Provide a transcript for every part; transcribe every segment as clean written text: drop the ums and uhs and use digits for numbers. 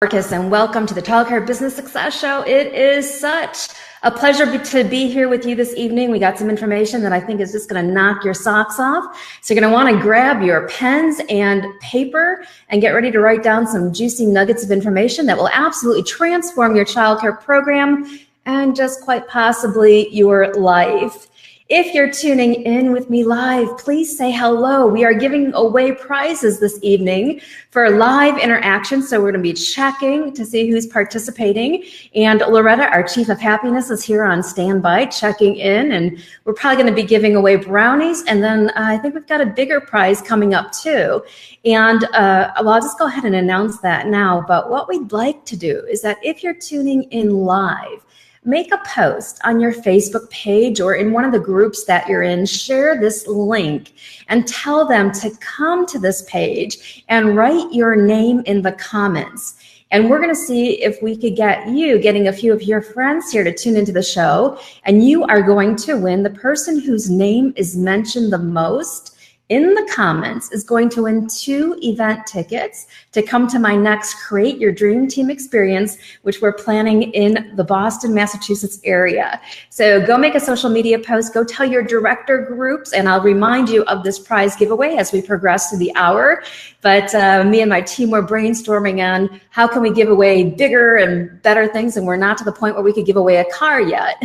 Bartkus, and welcome to the Childcare Business Success Show. It is such a pleasure to be here with you this evening. We got some information that I think is just going to knock your socks off. So you're going to want to grab your pens and paper and get ready to write down some juicy nuggets of information that will absolutely transform your childcare program and just quite possibly your life. If you're tuning in with me live, please say hello. We are giving away prizes this evening for live interaction. So we're going to be checking to see who's participating. And Loretta, our Chief of Happiness, is here on standby checking in. And we're probably going to be giving away brownies. And then I think we've got a bigger prize coming up too. And I'll just go ahead and announce that now. But what we'd like to do is that if you're tuning in live, make a post on your Facebook page or in one of the groups that you're in, share this link and tell them to come to this page and write your name in the comments. And we're going to see if we could get you getting a few of your friends here to tune into the show. And you are going to win. The person whose name is mentioned the most in the comments is going to win 2 event tickets to come to my next Create Your Dream Team experience, which we're planning in the Boston, Massachusetts area. So go make a social media post, go tell your director groups, and I'll remind you of this prize giveaway as we progress through the hour. But me and my team were brainstorming on how can we give away bigger and better things, and we're not to the point where we could give away a car yet.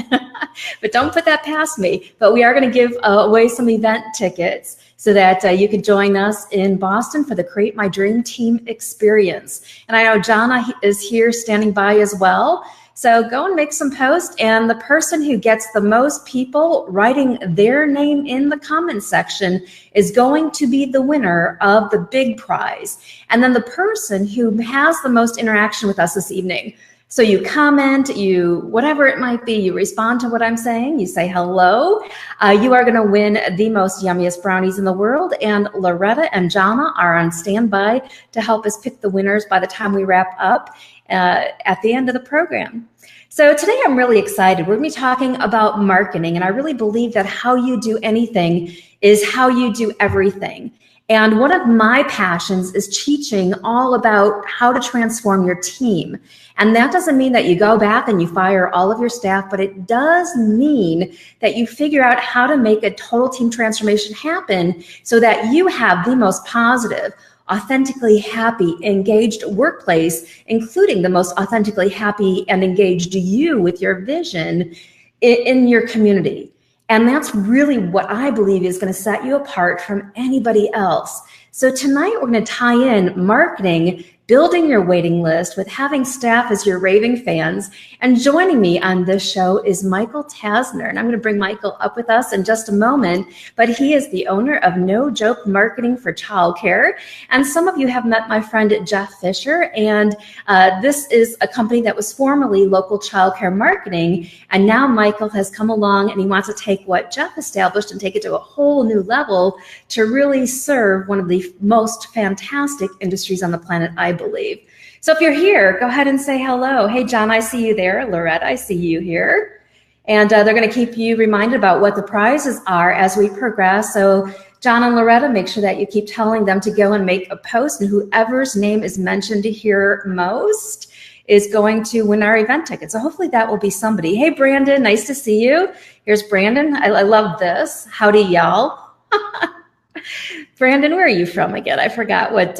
But don't put that past me. But we are going to give away some event tickets so that you can join us in Boston for the Create My Dream Team experience. And I know Jana is here standing by as well. So go and make some posts, and the person who gets the most people writing their name in the comment section is going to be the winner of the big prize. And then the person who has the most interaction with us this evening. So you comment, whatever it might be, you respond to what I'm saying, you say hello. You are going to win the most yummiest brownies in the world. And Loretta and Jana are on standby to help us pick the winners by the time we wrap up at the end of the program. So today I'm really excited. We're going to be talking about marketing. And I really believe that how you do anything is how you do everything. And one of my passions is teaching all about how to transform your team. And that doesn't mean that you go back and you fire all of your staff, but it does mean that you figure out how to make a total team transformation happen so that you have the most positive, authentically happy, engaged workplace, including the most authentically happy and engaged you with your vision in your community. And that's really what I believe is going to set you apart from anybody else. So tonight we're going to tie in marketing, building your waiting list with having staff as your raving fans. And joining me on this show is Michael Tasner. And I'm going to bring Michael up with us in just a moment, but he is the owner of No Joke Marketing for Childcare. And some of you have met my friend Jeff Fisher. And this is a company that was formerly Local Childcare Marketing. And now Michael has come along and he wants to take what Jeff established and take it to a whole new level to really serve one of the most fantastic industries on the planet, I believe. So if you're here, go ahead and say hello. Hey, John, I see you there. Loretta, I see you here. And they're going to keep you reminded about what the prizes are as we progress. So John and Loretta, make sure that you keep telling them to go and make a post, and whoever's name is mentioned here most is going to win our event ticket. So hopefully that will be somebody. Hey, Brandon, nice to see you. Here's Brandon. I love this. Howdy, y'all. Brandon, where are you from again? I forgot what...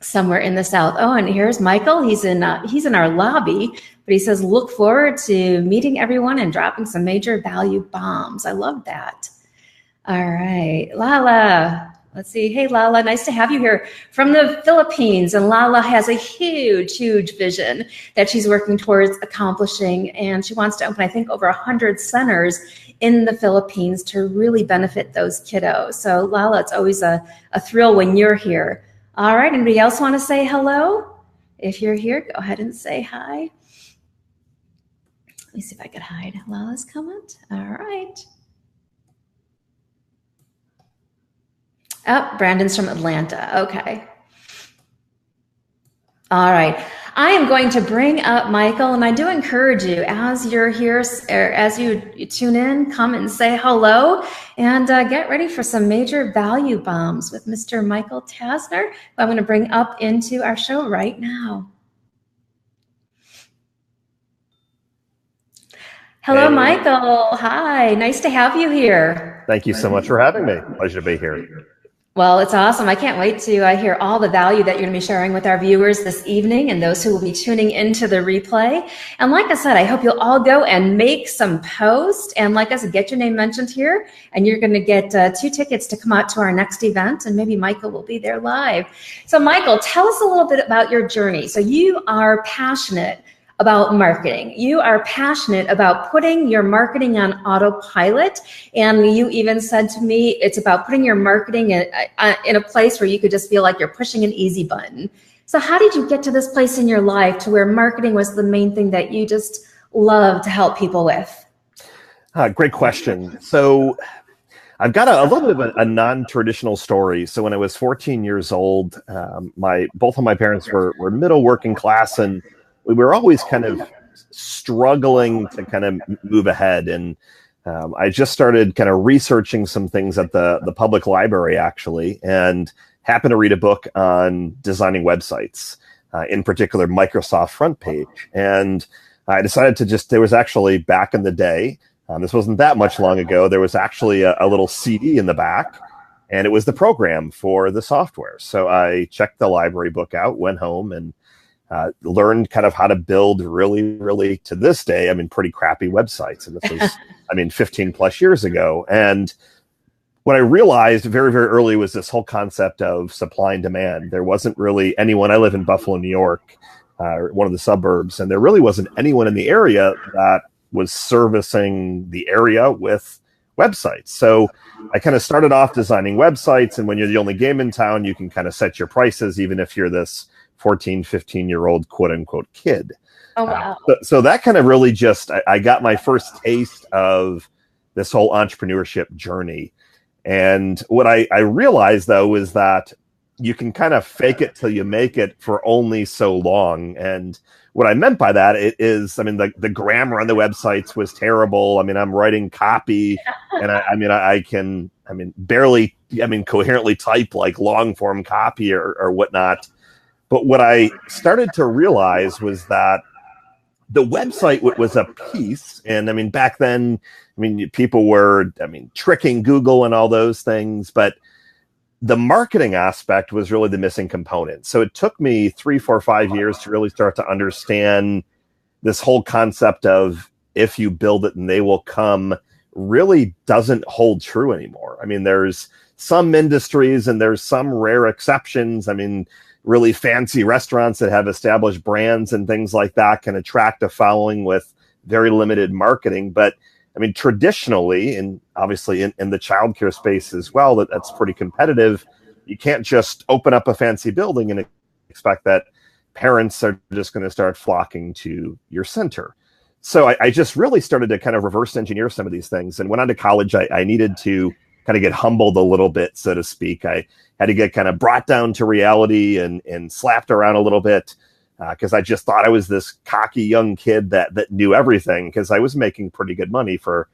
somewhere in the South. Oh, and here's Michael. He's in our lobby, but he says, look forward to meeting everyone and dropping some major value bombs. I love that. All right, Lala. Let's see. Hey, Lala, nice to have you here from the Philippines. And Lala has a huge, huge vision that she's working towards accomplishing. And she wants to open, I think, over 100 centers in the Philippines to really benefit those kiddos. So Lala, it's always a thrill when you're here. All right, anybody else want to say hello? If you're here, go ahead and say hi. Let me see if I could hide Lala's comment. All right. Oh, Brandon's from Atlanta. Okay. All right. I am going to bring up Michael, and I do encourage you as you're here, or as you tune in, come and say hello and get ready for some major value bombs with Mr. Michael Tasner, who I'm going to bring up into our show right now. Hello, Hey, Michael. Hi, nice to have you here. thank you so much for having me. Pleasure to be here. Well, it's awesome. I can't wait to hear all the value that you're going to be sharing with our viewers this evening and those who will be tuning into the replay. And like I said, I hope you'll all go and make some posts. And like I said, get your name mentioned here, and you're going to get 2 tickets to come out to our next event. And maybe Michael will be there live. So, Michael, tell us a little bit about your journey. So, you are passionate about marketing. You are passionate about putting your marketing on autopilot. And you even said to me, it's about putting your marketing in a place where you could just feel like you're pushing an easy button. So how did you get to this place in your life to where marketing was the main thing that you just love to help people with? Great question. So I've got a little bit of a non-traditional story. So when I was 14 years old, both of my parents were middle working class, and we were always kind of struggling to kind of move ahead. And I just started kind of researching some things at the public library, actually, and happened to read a book on designing websites, in particular Microsoft front page. And I decided there was actually back in the day, this wasn't that much long ago, there was actually a little CD in the back, and it was the program for the software. So I checked the library book out, went home, and learned kind of how to build really, to this day, pretty crappy websites. And this was, 15 plus years ago. And what I realized very, very early was this whole concept of supply and demand. There wasn't really anyone. I live in Buffalo, New York, one of the suburbs, and there really wasn't anyone in the area that was servicing the area with websites. So I kind of started off designing websites. And when you're the only game in town, you can kind of set your prices, even if you're this 14, 15-year-old quote unquote kid. Oh, wow. So that kind of really I got my first taste of this whole entrepreneurship journey. And what I realized, though, is that you can kind of fake it till you make it for only so long. And what I meant by that is, the grammar on the websites was terrible. I'm writing copy, and I can barely coherently type like long form copy or whatnot. But what I started to realize was that the website was a piece. And back then, people were, tricking Google and all those things. But the marketing aspect was really the missing component. So it took me 3, 4, 5 years to really start to understand this whole concept of if you build it and they will come really doesn't hold true anymore. There's some industries and there's some rare exceptions. Really fancy restaurants that have established brands and things like that can attract a following with very limited marketing. But traditionally, and obviously in the childcare space as well, that's pretty competitive. You can't just open up a fancy building and expect that parents are just going to start flocking to your center. So I just really started to kind of reverse engineer some of these things. And went on to college, I needed to kind of get humbled a little bit, so to speak. I had to get kind of brought down to reality and slapped around a little bit, because I just thought I was this cocky young kid that knew everything, because I was making pretty good money for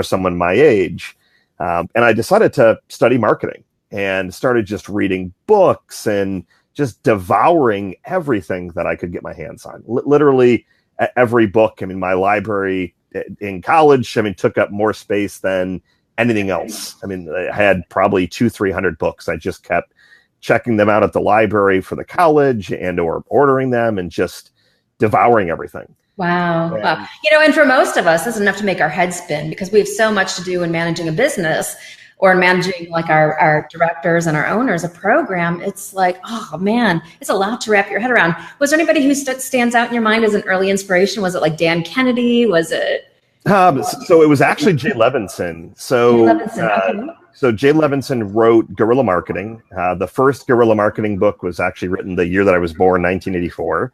someone my age. And I decided to study marketing and started just reading books and just devouring everything that I could get my hands on. Literally every book. My library in college, took up more space than anything else. I had probably 200-300 books. I just kept checking them out at the library for the college or ordering them and just devouring everything. Wow. Wow. And for most of us, this is enough to make our head spin, because we have so much to do in managing a business or in managing like our directors and our owners, a program. It's like, oh man, it's a lot to wrap your head around. Was there anybody who stands out in your mind as an early inspiration? Was it like Dan Kennedy? Was it? So it was actually Jay Levinson. So Jay Levinson wrote Guerrilla Marketing. The first Guerrilla Marketing book was actually written the year that I was born, 1984.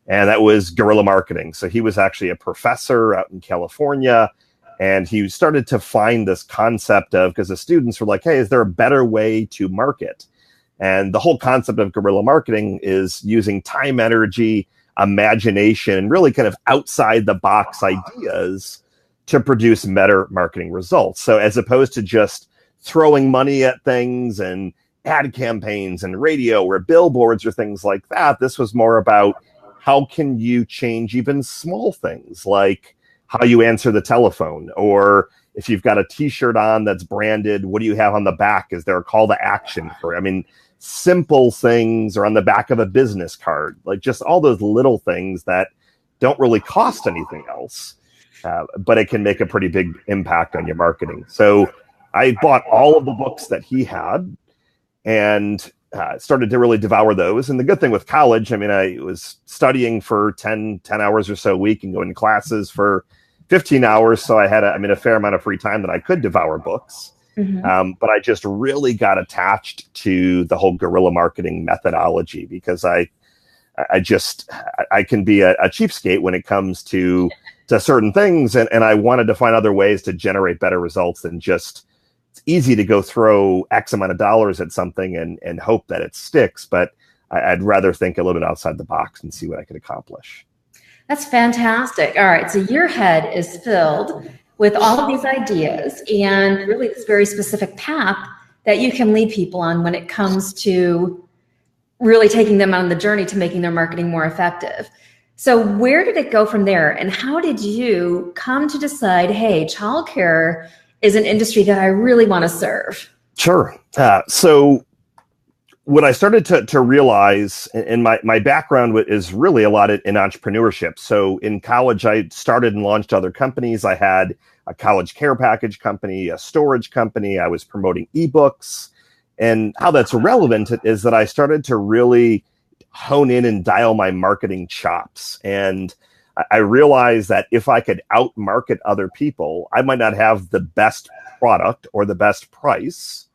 And that was Guerrilla Marketing. So he was actually a professor out in California. And he started to find this concept of, because the students were like, hey, is there a better way to market? And the whole concept of guerrilla marketing is using time, energy, imagination, and really kind of outside the box ideas to produce better marketing results. So as opposed to just throwing money at things and ad campaigns and radio or billboards or things like that, this was more about how can you change even small things like how you answer the telephone, or if you've got a t-shirt on that's branded, what do you have on the back? Is there a call to action for it? I mean, simple things, or on the back of a business card, like just all those little things that don't really cost anything else, but it can make a pretty big impact on your marketing. So I bought all of the books that he had and started to really devour those. And the good thing with college, I mean, I was studying for 10 hours or so a week and going to classes for 15 hours. So I had a fair amount of free time that I could devour books. Mm-hmm. But I just really got attached to the whole guerrilla marketing methodology, because I can be a cheapskate when it comes to certain things. And I wanted to find other ways to generate better results than just, it's easy to go throw X amount of dollars at something and hope that it sticks. But I'd rather think a little bit outside the box and see what I could accomplish. That's fantastic. All right. So your head is filled with all of these ideas and really this very specific path that you can lead people on when it comes to really taking them on the journey to making their marketing more effective. So where did it go from there? And how did you come to decide, hey, childcare is an industry that I really want to serve? Sure. So what I started to realize, and my background is really a lot in entrepreneurship. So in college, I started and launched other companies. I had a college care package company, a storage company. I was promoting ebooks. And how that's relevant is that I started to really hone in and dial my marketing chops. And I realized that if I could outmarket other people, I might not have the best product or the best price,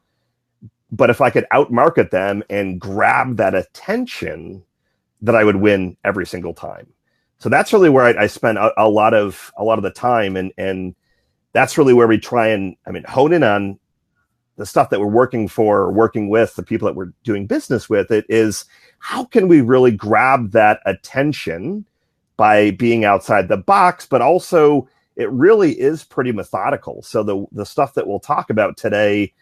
but if I could outmarket them and grab that attention, that I would win every single time. So that's really where I spent a lot of the time, and that's really where we try and hone in on the stuff that we're working with, the people that we're doing business with. It is, how can we really grab that attention by being outside the box, but also it really is pretty methodical. So the stuff that we'll talk about today,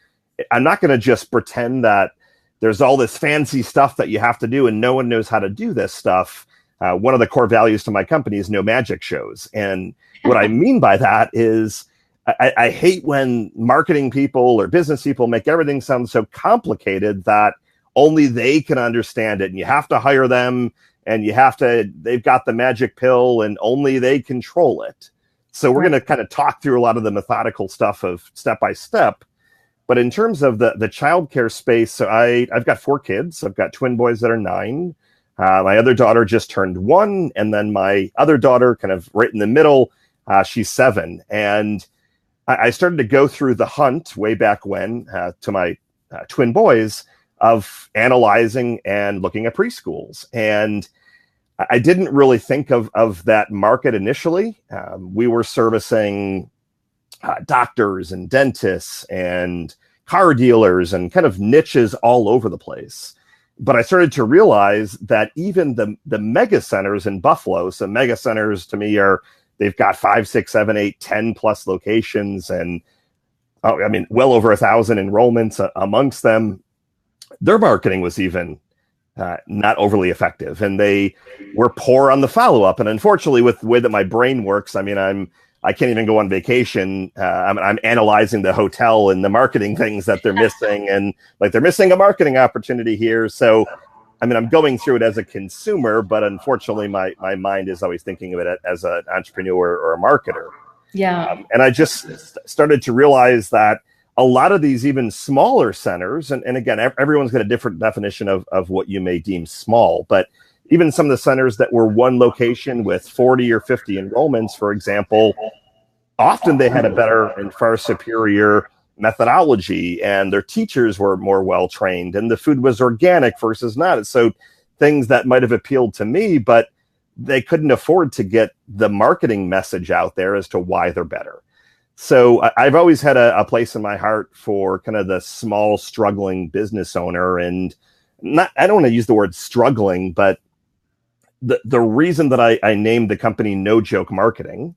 I'm not going to just pretend that there's all this fancy stuff that you have to do and no one knows how to do this stuff. One of the core values to my company is no magic shows. And what I mean by that is I hate when marketing people or business people make everything sound so complicated that only they can understand it. And you have to hire them, and they've got the magic pill and only they control it. So we're going to kind of talk through a lot of the methodical stuff of step by step. But in terms of the childcare space, so I've got 4 kids. I've got twin boys that are 9. My other daughter just turned 1. And then my other daughter, kind of right in the middle, she's 7. And I started to go through the hunt way back when to my twin boys of analyzing and looking at preschools. And I didn't really think of that market initially. We were servicing doctors and dentists and car dealers and kind of niches all over the place. But I started to realize that even the mega centers in Buffalo, so mega centers to me they've got 5, 6, 7, 8, 10 plus locations, and well over 1,000 enrollments amongst them. Their marketing was even not overly effective, and they were poor on the follow-up. And unfortunately, with the way that my brain works, I can't even go on vacation. I'm analyzing the hotel and the marketing things that they're missing, and like they're missing a marketing opportunity here. So, I'm going through it as a consumer, but unfortunately, my mind is always thinking of it as an entrepreneur or a marketer. Yeah. And I just started to realize that a lot of these even smaller centers, and again, everyone's got a different definition of what you may deem small, but even some of the centers that were one location with 40 or 50 enrollments, for example, often they had a better and far superior methodology, and their teachers were more well-trained, and the food was organic versus not. So things that might have appealed to me, but they couldn't afford to get the marketing message out there as to why they're better. So I've always had a place in my heart for kind of the small, struggling business owner. And I don't want to use the word struggling, but the reason that I named the company No Joke Marketing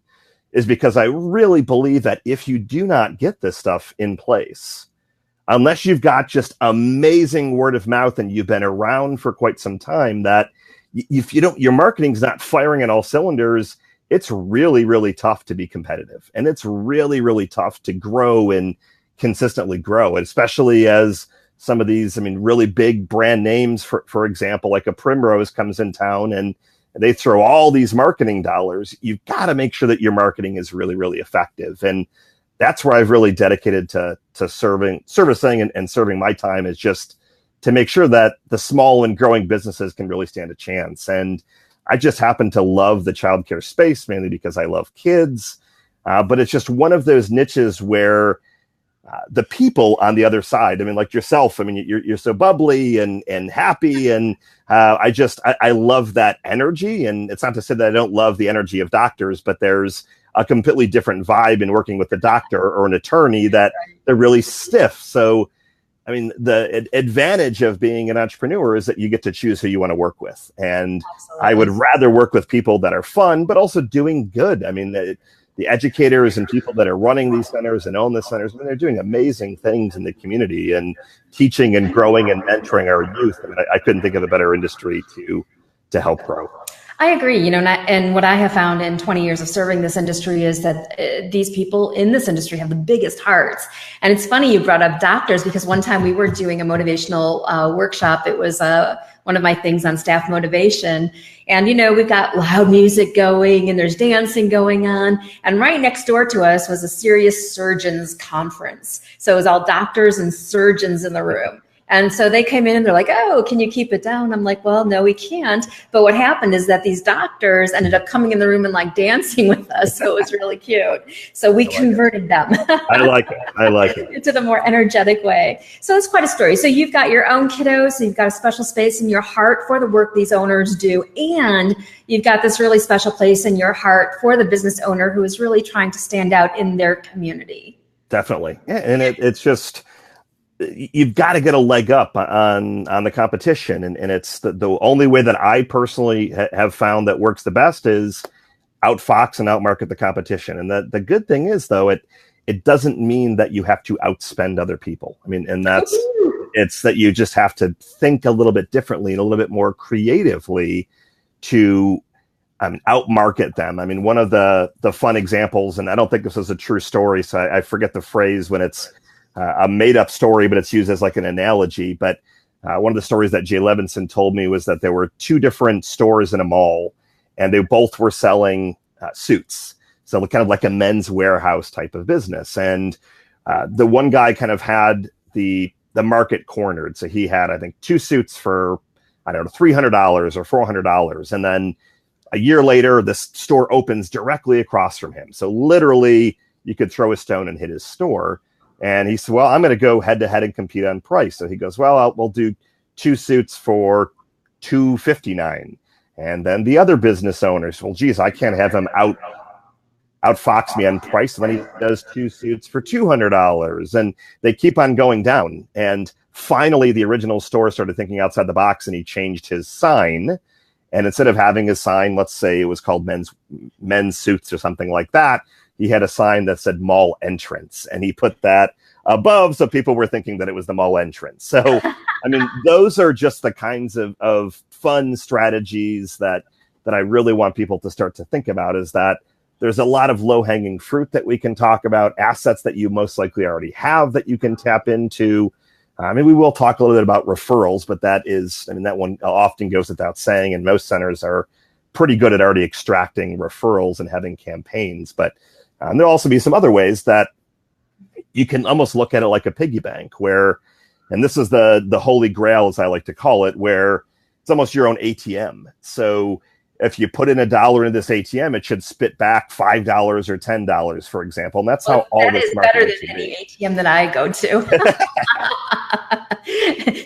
is because I really believe that if you do not get this stuff in place, unless you've got just amazing word of mouth and you've been around for quite some time, that if you don't, your marketing's not firing on all cylinders, it's really, really tough to be competitive. And it's really, really tough to grow and consistently grow, especially as some of these, really big brand names, for example, like a Primrose comes in town and they throw all these marketing dollars. You've got to make sure that your marketing is really, really effective. And that's where I've really dedicated to servicing and serving my time, is just to make sure that the small and growing businesses can really stand a chance. And I just happen to love the childcare space, mainly because I love kids. But it's just one of those niches where the people on the other side, like yourself, you're so bubbly and happy. And I love that energy. And it's not to say that I don't love the energy of doctors, but there's a completely different vibe in working with a doctor or an attorney that they're really stiff. So, the advantage of being an entrepreneur is that you get to choose who you want to work with. And absolutely. I would rather work with people that are fun, but also doing good. The educators and people that are running these centers and own the centers, they're doing amazing things in the community and teaching and growing and mentoring our youth. I couldn't think of a better industry to help grow. I agree, and what I have found in 20 years of serving this industry is that these people in this industry have the biggest hearts. And it's funny you brought up doctors, because one time we were doing a motivational workshop. It was one of my things on staff motivation. And, we've got loud music going and there's dancing going on. And right next door to us was a serious surgeons conference. So it was all doctors and surgeons in the room. And so they came in and they're like, oh, can you keep it down? I'm like, well, no, we can't. But what happened is that these doctors ended up coming in the room and dancing with us. So it was really cute. So we converted them. I like it. Into the more energetic way. So that's quite a story. So you've got your own kiddos. So you've got a special space in your heart for the work these owners do. And you've got this really special place in your heart for the business owner who is really trying to stand out in their community. Definitely. Yeah, and it's just, you've got to get a leg up on the competition. And it's the only way that I personally have found that works the best is outfox and outmarket the competition. And the good thing is, though, it doesn't mean that you have to outspend other people. And it's that you just have to think a little bit differently and a little bit more creatively to outmarket them. One of the fun examples, and I don't think this is a true story, so I forget the phrase when it's a made-up story, but it's used as an analogy. But one of the stories that Jay Levinson told me was that there were two different stores in a mall, and they both were selling suits. So kind of like a Men's Warehouse type of business. And the one guy kind of had the market cornered. So he had, I think, two suits for, I don't know, $300 or $400. And then a year later, this store opens directly across from him. So literally, you could throw a stone and hit his store. And he said, well, I'm going to go head to head and compete on price. So he goes, well, we'll do two suits for $259. And then the other business owners, well, geez, I can't have him outfox me on price. And then he does two suits for $200. And they keep on going down. And finally, the original store started thinking outside the box, and he changed his sign. And instead of having a sign, let's say it was called men's suits or something like that, he had a sign that said mall entrance, and he put that above, so people were thinking that it was the mall entrance. So, those are just the kinds of fun strategies that I really want people to start to think about, is that there's a lot of low-hanging fruit that we can talk about, assets that you most likely already have that you can tap into. We will talk a little bit about referrals, but that one often goes without saying, and most centers are pretty good at already extracting referrals and having campaigns. But there'll also be some other ways that you can almost look at it like a piggy bank, where, and this is the holy grail, as I like to call it, where it's almost your own ATM. So if you put in $1 into this ATM, it should spit back $5 or $10, for example. And that's how all this marketing is better than any ATM that I go to.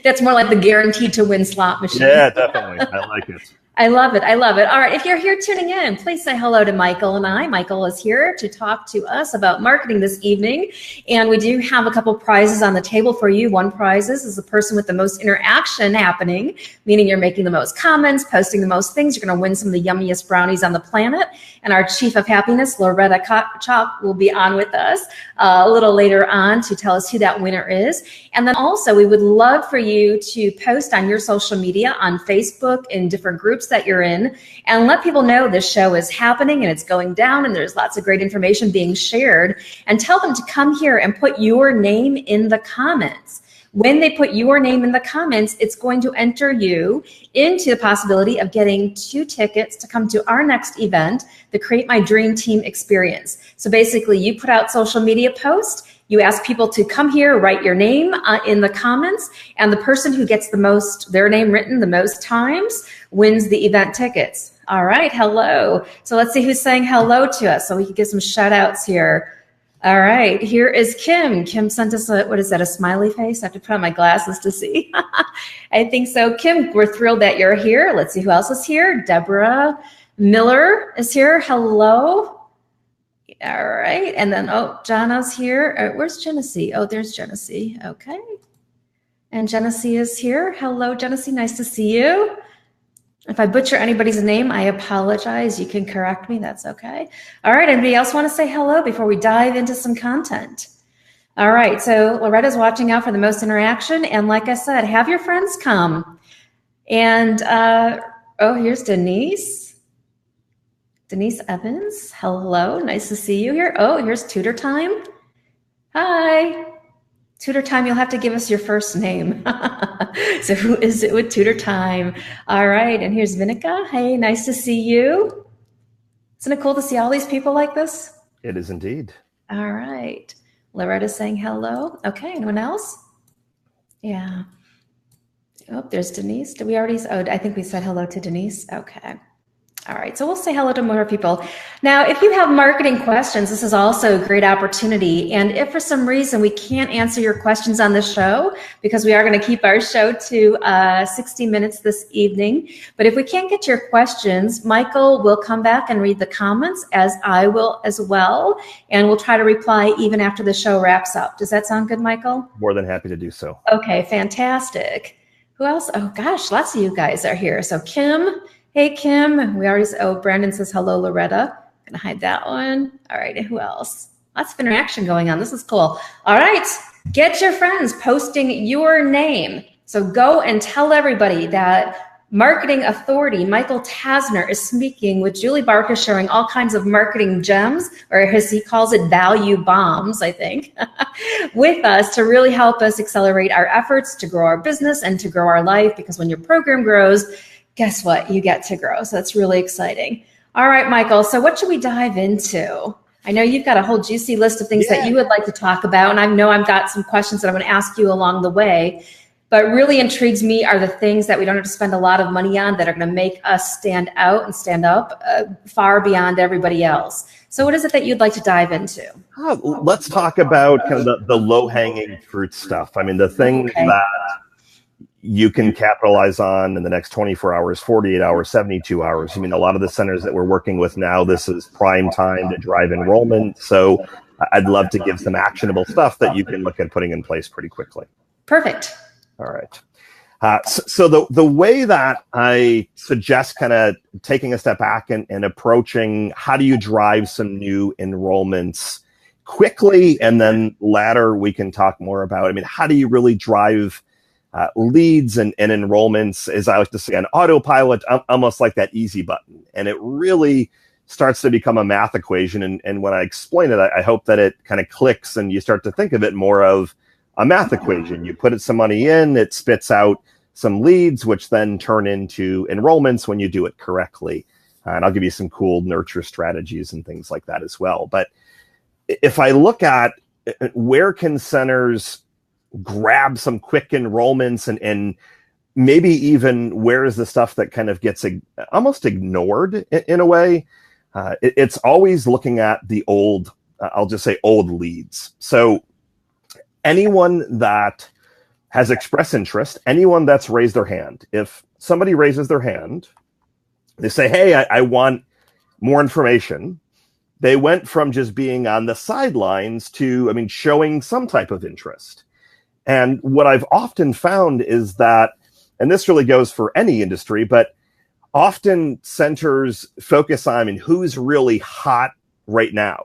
That's more like the guaranteed to win slot machine. Yeah, definitely. I like it. I love it. All right. If you're here tuning in, please say hello to Michael and I. Michael is here to talk to us about marketing this evening. And we do have a couple prizes on the table for you. One prize is the person with the most interaction happening, meaning you're making the most comments, posting the most things. You're going to win some of the yummiest brownies on the planet. And our Chief of Happiness, Loretta Chalk, will be on with us a little later on to tell us who that winner is. And then also, we would love for you to post on your social media, on Facebook, in different groups that you're in, and let people know this show is happening and it's going down and there's lots of great information being shared, and tell them to come here and put your name in the comments. When they put your name in the comments, it's going to enter you into the possibility of getting 2 tickets to come to our next event, the Create My Dream Team Experience. So basically, you put out social media posts, you ask people to come here, write your name in the comments, and the person who gets their name written the most times wins the event tickets. All right, hello. So let's see who's saying hello to us so we can get some shout outs here. All right, here is Kim. Kim sent us a smiley face? I have to put on my glasses to see. I think so. Kim, we're thrilled that you're here. Let's see who else is here. Deborah Miller is here. Hello. All right, and then, Jana's here. Where's Genesee? Oh, there's Genesee. Okay. And Genesee is here. Hello, Genesee. Nice to see you. If I butcher anybody's name, I apologize. You can correct me. That's okay. All right. Anybody else want to say hello before we dive into some content? All right. So Loretta's watching out for the most interaction. And like I said, have your friends come. And, here's Denise. Denise Evans. Hello. Nice to see you here. Oh, here's Tutor Time. Hi. Tutor Time, you'll have to give us your first name. So who is it with Tutor Time? All right, and here's Vinica. Hey, nice to see you. Isn't it cool to see all these people like this? It is indeed. All right. Loretta's saying hello. Okay, anyone else? Yeah. Oh, there's Denise. Did we already? Oh, I think we said hello to Denise. Okay. All right, so we'll say hello to more people. Now, if you have marketing questions, this is also a great opportunity. And if for some reason we can't answer your questions on the show, because we are going to keep our show to 60 minutes this evening, but if we can't get your questions, Michael will come back and read the comments, as I will as well, and we'll try to reply even after the show wraps up. Does that sound good, Michael? More than happy to do so. Okay, fantastic. Who else? Oh, gosh, lots of you guys are here. So Kim. Hey, Kim. Brandon says hello, Loretta. Gonna hide that one. All right, and who else? Lots of interaction going on. This is cool. All right, get your friends posting your name. So go and tell everybody that marketing authority Michael Tasner is speaking with Julie Bartkus, sharing all kinds of marketing gems, or as he calls it, value bombs, I think, with us to really help us accelerate our efforts to grow our business and to grow our life, because when your program grows, guess what? You get to grow. So that's really exciting. All right, Michael. So what should we dive into? I know you've got a whole juicy list of things that you would like to talk about. And I know I've got some questions that I'm going to ask you along the way. But really intrigues me are the things that we don't have to spend a lot of money on that are going to make us stand out and stand up far beyond everybody else. So what is it that you'd like to dive into? Let's talk about kind of the low-hanging fruit stuff. I mean, the things that you can capitalize on in the next 24 hours, 48 hours, 72 hours. I mean, a lot of the centers that we're working with now, this is prime time to drive enrollment. So I'd love to give some actionable stuff that you can look at putting in place pretty quickly. Perfect. All right. So the way that I suggest kind of taking a step back and approaching how do you drive some new enrollments quickly, and then later we can talk more about, I mean, how do you really drive leads and enrollments, as I like to say, on autopilot, almost like that easy button. And it really starts to become a math equation. And when I explain it, I hope that it kind of clicks and you start to think of it more of a math equation. You put some money in, it spits out some leads, which then turn into enrollments when you do it correctly. And I'll give you some cool nurture strategies and things like that as well. But if I look at where can centers grab some quick enrollments and maybe even where is the stuff that kind of gets almost ignored in a way, it's always looking at the old, I'll just say old leads. So anyone that has expressed interest, anyone that's raised their hand, if somebody raises their hand, they say, hey, I want more information. They went from just being on the sidelines to, I mean, showing some type of interest. And what I've often found is that, and this really goes for any industry, but often centers focus on, I mean, who's really hot right now.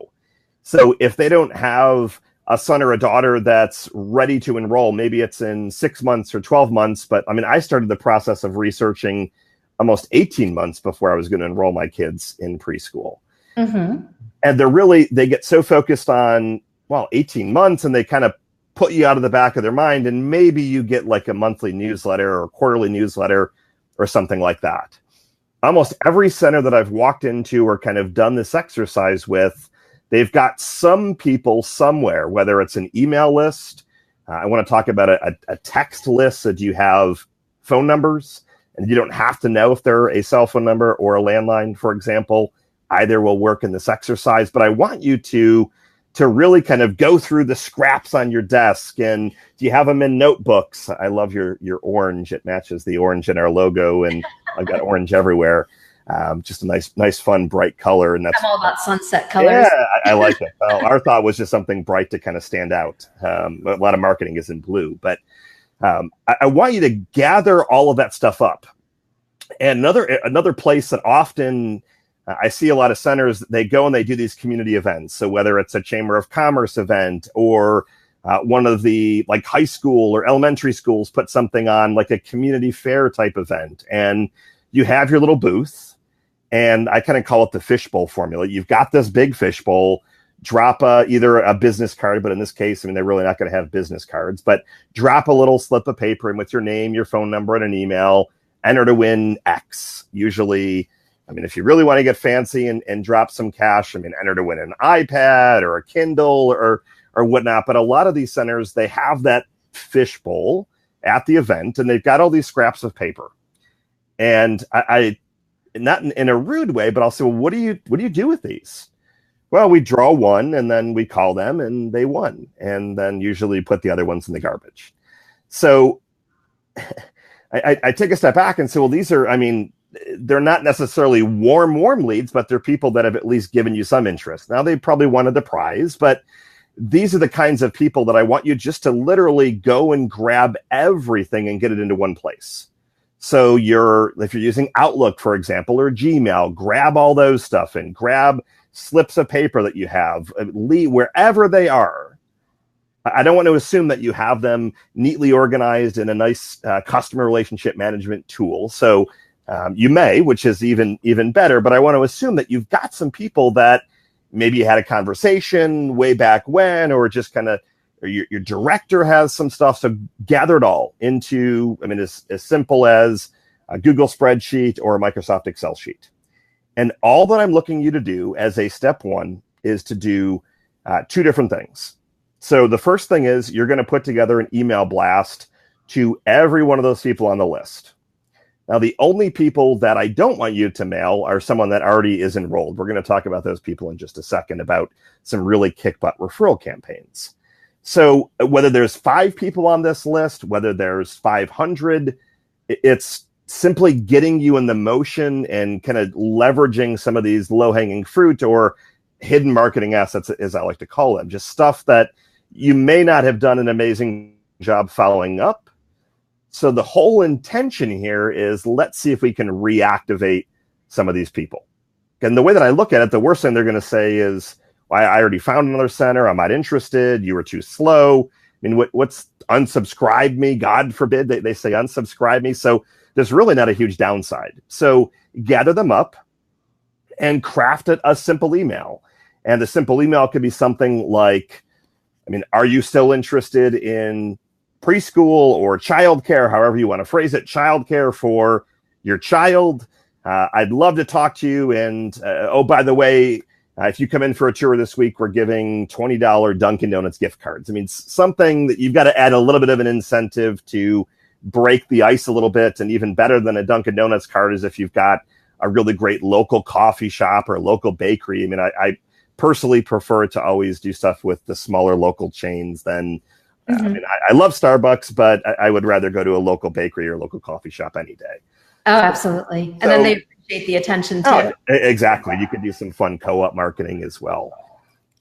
So if they don't have a son or a daughter that's ready to enroll, maybe it's in 6 months or 12 months. But I mean, I started the process of researching almost 18 months before I was going to enroll my kids in preschool. Mm-hmm. And they get so focused on, 18 months, and they kind of put you out of the back of their mind. And maybe you get like a monthly newsletter or quarterly newsletter or something like that. Almost every center that I've walked into or kind of done this exercise with, they've got some people somewhere, whether it's an email list. I want to talk about a text list. So do you have phone numbers? And you don't have to know if they're a cell phone number or a landline, for example. Either will work in this exercise. But I want you to really kind of go through the scraps on your desk. And do you have them in notebooks? I love your orange. It matches the orange in our logo, and I've got orange everywhere. Just a nice, fun, bright color. And that's I'm all about sunset colors. Yeah, I like it. Our thought was just something bright to kind of stand out. A lot of marketing is in blue, but I want you to gather all of that stuff up. And another place that often I see a lot of centers, they go and they do these community events. So whether it's a Chamber of Commerce event or one of the like high school or elementary schools put something on like a community fair type event, and you have your little booth, and I kind of call it the fishbowl formula. You've got this big fishbowl. Drop either a business card, but in this case, I mean, they're really not going to have business cards, but drop a little slip of paper in with your name, your phone number, and an email. Enter to win X. Usually, I mean, if you really want to get fancy and drop some cash, I mean, enter to win an iPad or a Kindle or whatnot. But a lot of these centers, they have that fishbowl at the event, and they've got all these scraps of paper. And I not in a rude way, but I'll say, well, what do you do with these? Well, we draw one, and then we call them, and they won. And then usually put the other ones in the garbage. So I take a step back and say, well, these are, I mean, they're not necessarily warm leads, but they're people that have at least given you some interest. Now, they probably wanted the prize, but these are the kinds of people that I want you just to literally go and grab everything and get it into one place. So if you're using Outlook, for example, or Gmail, grab all those stuff and grab slips of paper that you have, wherever they are. I don't want to assume that you have them neatly organized in a nice customer relationship management tool. So you may, which is even better, but I want to assume that you've got some people that maybe you had a conversation way back when, or just kind of your director has some stuff. So gather it all into, I mean, as simple as a Google spreadsheet or a Microsoft Excel sheet. And all that I'm looking you to do as a step one is to do two different things. So the first thing is you're going to put together an email blast to every one of those people on the list. Now, the only people that I don't want you to mail are someone that already is enrolled. We're going to talk about those people in just a second, about some really kick-butt referral campaigns. So whether there's 5 people on this list, whether there's 500, it's simply getting you in the motion and kind of leveraging some of these low-hanging fruit or hidden marketing assets, as I like to call them, just stuff that you may not have done an amazing job following up. So the whole intention here is, let's see if we can reactivate some of these people. And the way that I look at it, the worst thing they're going to say is, well, I already found another center. I'm not interested. You were too slow. I mean, what's unsubscribe me? God forbid they say unsubscribe me. So there's really not a huge downside. So gather them up and craft a simple email. And the simple email could be something like, I mean, are you still interested in preschool or childcare, however you want to phrase it, childcare for your child? I'd love to talk to you. And oh, by the way, if you come in for a tour this week, we're giving $20 Dunkin' Donuts gift cards. I mean, something that you've got to add a little bit of an incentive to break the ice a little bit. And even better than a Dunkin' Donuts card is if you've got a really great local coffee shop or local bakery. I mean, I personally prefer to always do stuff with the smaller local chains than, I mean, I love Starbucks, but I would rather go to a local bakery or local coffee shop any day. Oh, absolutely. And then they appreciate the attention too. Oh, exactly. You could do some fun co-op marketing as well.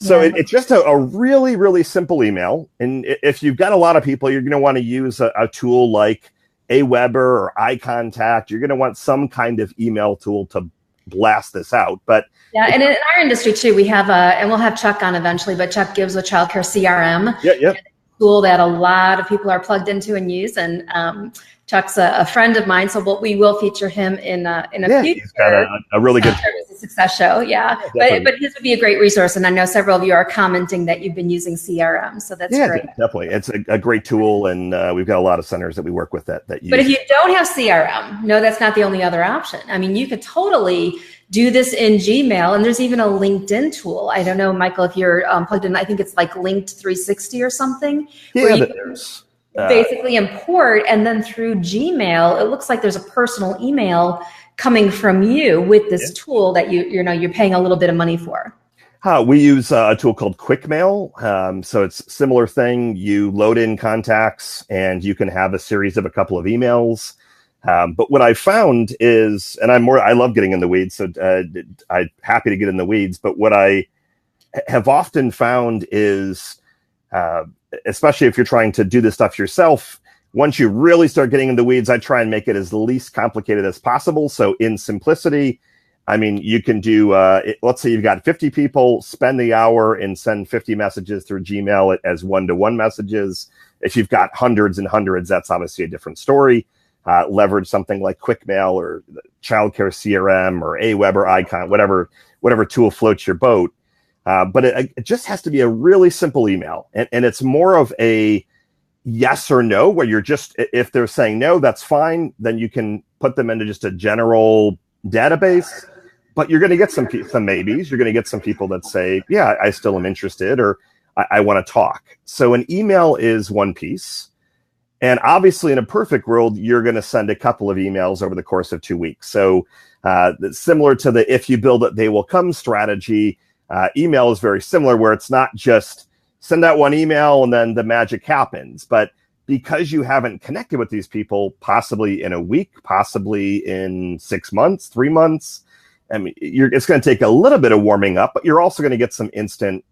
So it's just a really, really simple email. And if you've got a lot of people, you're going to want to use a tool like Aweber or iContact. You're going to want some kind of email tool to blast this out. But yeah, and in our industry too, we have and we'll have Chuck on eventually, but Chuck gives a childcare CRM. Yeah. tool that a lot of people are plugged into and use. And Chuck's a friend of mine, so we will feature him in a future. He's got a really good success show. Yeah, but his would be a great resource. And I know several of you are commenting that you've been using CRM, so that's great. Definitely. It's a great tool, and we've got a lot of centers that we work with that use. But if you don't have CRM, no, that's not the only other option. I mean, you could totally do this in Gmail, and there's even a LinkedIn tool. I don't know, Michael, if you're plugged in. I think it's like Linked 360 or something. Yeah, there's basically import, and then through Gmail, it looks like there's a personal email coming from you with this tool that you're paying a little bit of money for. We use a tool called QuickMail. So it's a similar thing. You load in contacts, and you can have a series of a couple of emails. But what I found is, and I love getting in the weeds, so I'm happy to get in the weeds. But what I have often found is, especially if you're trying to do this stuff yourself, once you really start getting in the weeds, I try and make it as least complicated as possible. So in simplicity, I mean, you can do, let's say you've got 50 people, spend the hour and send 50 messages through Gmail as one-to-one messages. If you've got hundreds and hundreds, that's obviously a different story. Leverage something like QuickMail or Childcare CRM or Aweber, Icon, whatever tool floats your boat. But it just has to be a really simple email. And it's more of a yes or no, where you're just, if they're saying no, that's fine. Then you can put them into just a general database. But you're going to get some maybes. You're going to get some people that say, yeah, I still am interested, or I want to talk. So an email is one piece. And obviously, in a perfect world, you're going to send a couple of emails over the course of 2 weeks. So similar to the if you build it, they will come strategy, email is very similar, where it's not just send out one email and then the magic happens. But because you haven't connected with these people, possibly in a week, possibly in 6 months, 3 months, I mean, it's going to take a little bit of warming up, but you're also going to get some instant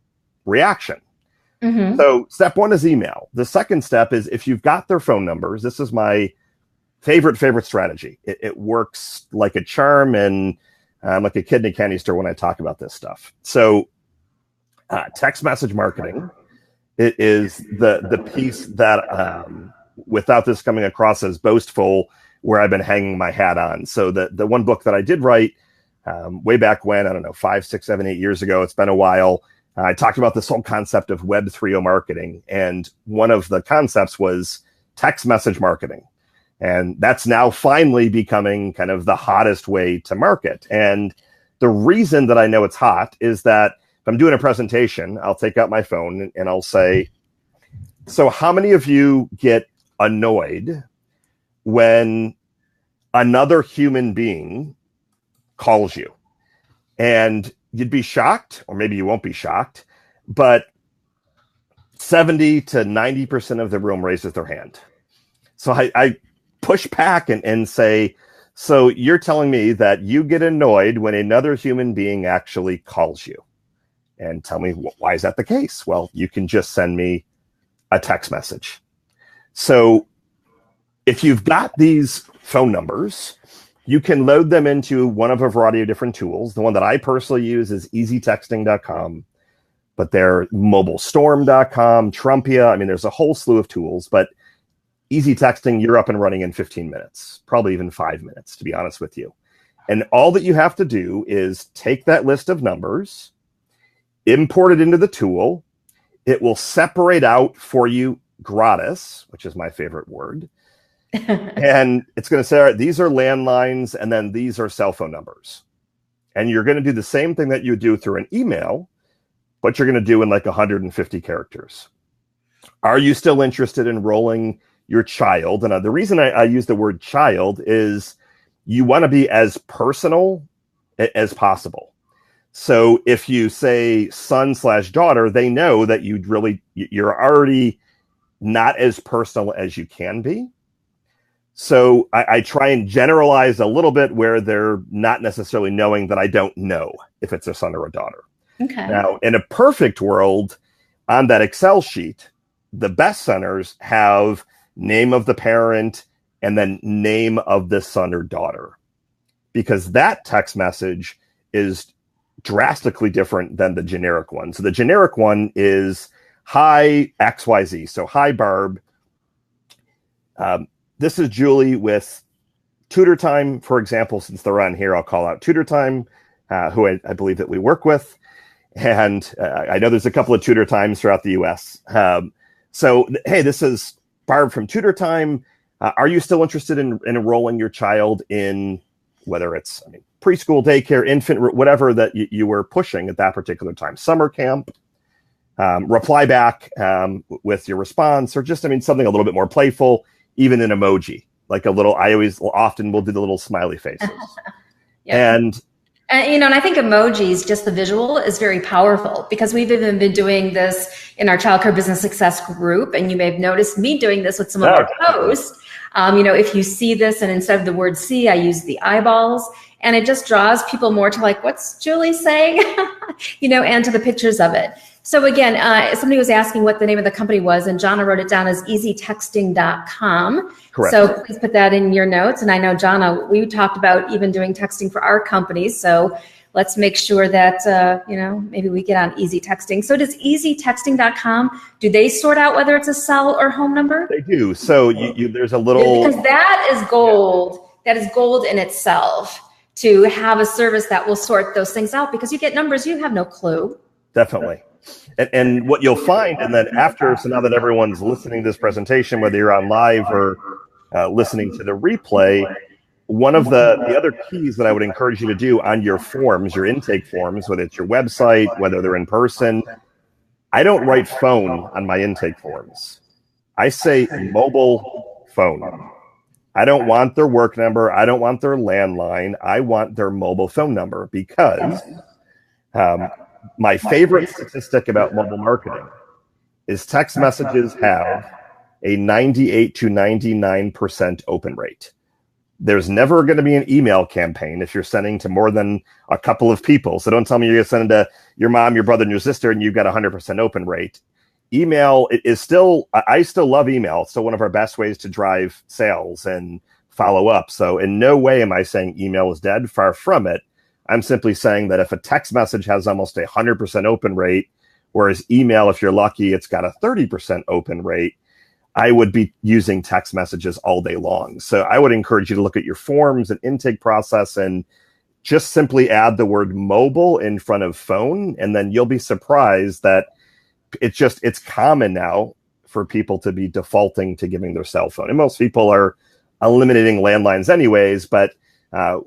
reaction. Mm-hmm. So step one is email. The second step is if you've got their phone numbers. This is my favorite strategy. It works like a charm, and I'm like a kid in a candy store when I talk about this stuff. So text message marketing, it is the piece that, without this coming across as boastful, where I've been hanging my hat on. So the one book that I did write way back when, I don't know, 5, 6, 7, 8 years ago, it's been a while. I talked about this whole concept of Web 3.0 marketing, and one of the concepts was text message marketing. And that's now finally becoming kind of the hottest way to market. And the reason that I know it's hot is that if I'm doing a presentation, I'll take out my phone and I'll say, so how many of you get annoyed when another human being calls you? And you'd be shocked, or maybe you won't be shocked, but 70 to 90% of the room raises their hand. So I push back and say, so you're telling me that you get annoyed when another human being actually calls you? And tell me, why is that the case? Well, you can just send me a text message. So if you've got these phone numbers, you can load them into one of a variety of different tools. The one that I personally use is easytexting.com, but they're mobilestorm.com, Trumpia. I mean, there's a whole slew of tools, but Easy Texting, you're up and running in 15 minutes, probably even 5 minutes, to be honest with you. And all that you have to do is take that list of numbers, import it into the tool. It will separate out for you gratis, which is my favorite word. And it's going to say, all right, these are landlines, and then these are cell phone numbers. And you're going to do the same thing that you do through an email, but you're going to do in like 150 characters. Are you still interested in enrolling your child? And the reason I use the word child is you want to be as personal as possible. So if you say son/daughter, they know that you're already not as personal as you can be. So I try and generalize a little bit where they're not necessarily knowing that I don't know if it's a son or a daughter. Okay. Now, in a perfect world, on that Excel sheet, the best centers have name of the parent and then name of the son or daughter, because that text message is drastically different than the generic one. So the generic one is, hi XYZ. So hi Barb. This is Julie with Tutor Time, for example. Since they're on here, I'll call out Tutor Time, who I believe that we work with. And I know there's a couple of Tutor Times throughout the US. So, hey, this is Barb from Tutor Time. Are you still interested in enrolling your child in whether it's preschool, daycare, infant, whatever that you were pushing at that particular time, summer camp? Reply back with your response, or just, something a little bit more playful, even an emoji, like a little, I often will do the little smiley faces. Yeah. And I think emojis, just the visual, is very powerful, because we've even been doing this in our childcare business success group. And you may have noticed me doing this with some of our posts. If you see this and instead of the word see, I use the eyeballs, and it just draws people more to like, what's Julie saying? And to the pictures of it. So again, somebody was asking what the name of the company was, and Jonna wrote it down as easytexting.com. Correct. So please put that in your notes. And I know, Jonna, we talked about even doing texting for our company. So let's make sure that, maybe we get on easy texting. So does easytexting.com, do they sort out whether it's a cell or home number? They do. So there's a little... Because that is gold. Yeah. That is gold in itself, to have a service that will sort those things out, because you get numbers you have no clue. Definitely. And what you'll find, and then after, so now that everyone's listening to this presentation, whether you're on live or listening to the replay, one of the other keys that I would encourage you to do on your forms, your intake forms, whether it's your website, whether they're in person, I don't write phone on my intake forms. I say mobile phone. I don't want their work number. I don't want their landline. I want their mobile phone number, because my favorite statistic about mobile marketing is text messages have a 98 to 99% open rate. There's never going to be an email campaign if you're sending to more than a couple of people. So don't tell me you're going to send to your mom, your brother, and your sister, and you've got 100% open rate. Email is still, I still love email. It's still one of our best ways to drive sales and follow up. So in no way am I saying email is dead. Far from it. I'm simply saying that if a text message has almost 100% open rate, whereas email, if you're lucky, it's got a 30% open rate, I would be using text messages all day long. So I would encourage you to look at your forms and intake process and just simply add the word mobile in front of phone. And then you'll be surprised that it's common now for people to be defaulting to giving their cell phone. And most people are eliminating landlines anyways, but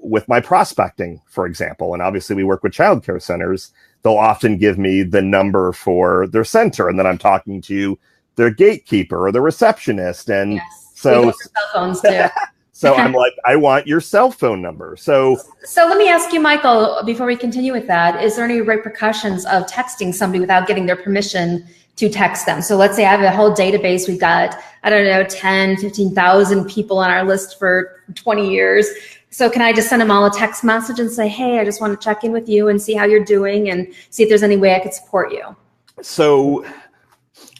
with my prospecting, for example, and obviously we work with childcare centers, they'll often give me the number for their center, and then I'm talking to their gatekeeper or the receptionist. And yes, so cell phones too. So I'm like, I want your cell phone number. So let me ask you, Michael, before we continue with that, is there any repercussions of texting somebody without getting their permission to text them? So let's say I have a whole database. We've got, 10, 15,000 people on our list for 20 years. So can I just send them all a text message and say, hey, I just want to check in with you and see how you're doing and see if there's any way I could support you? So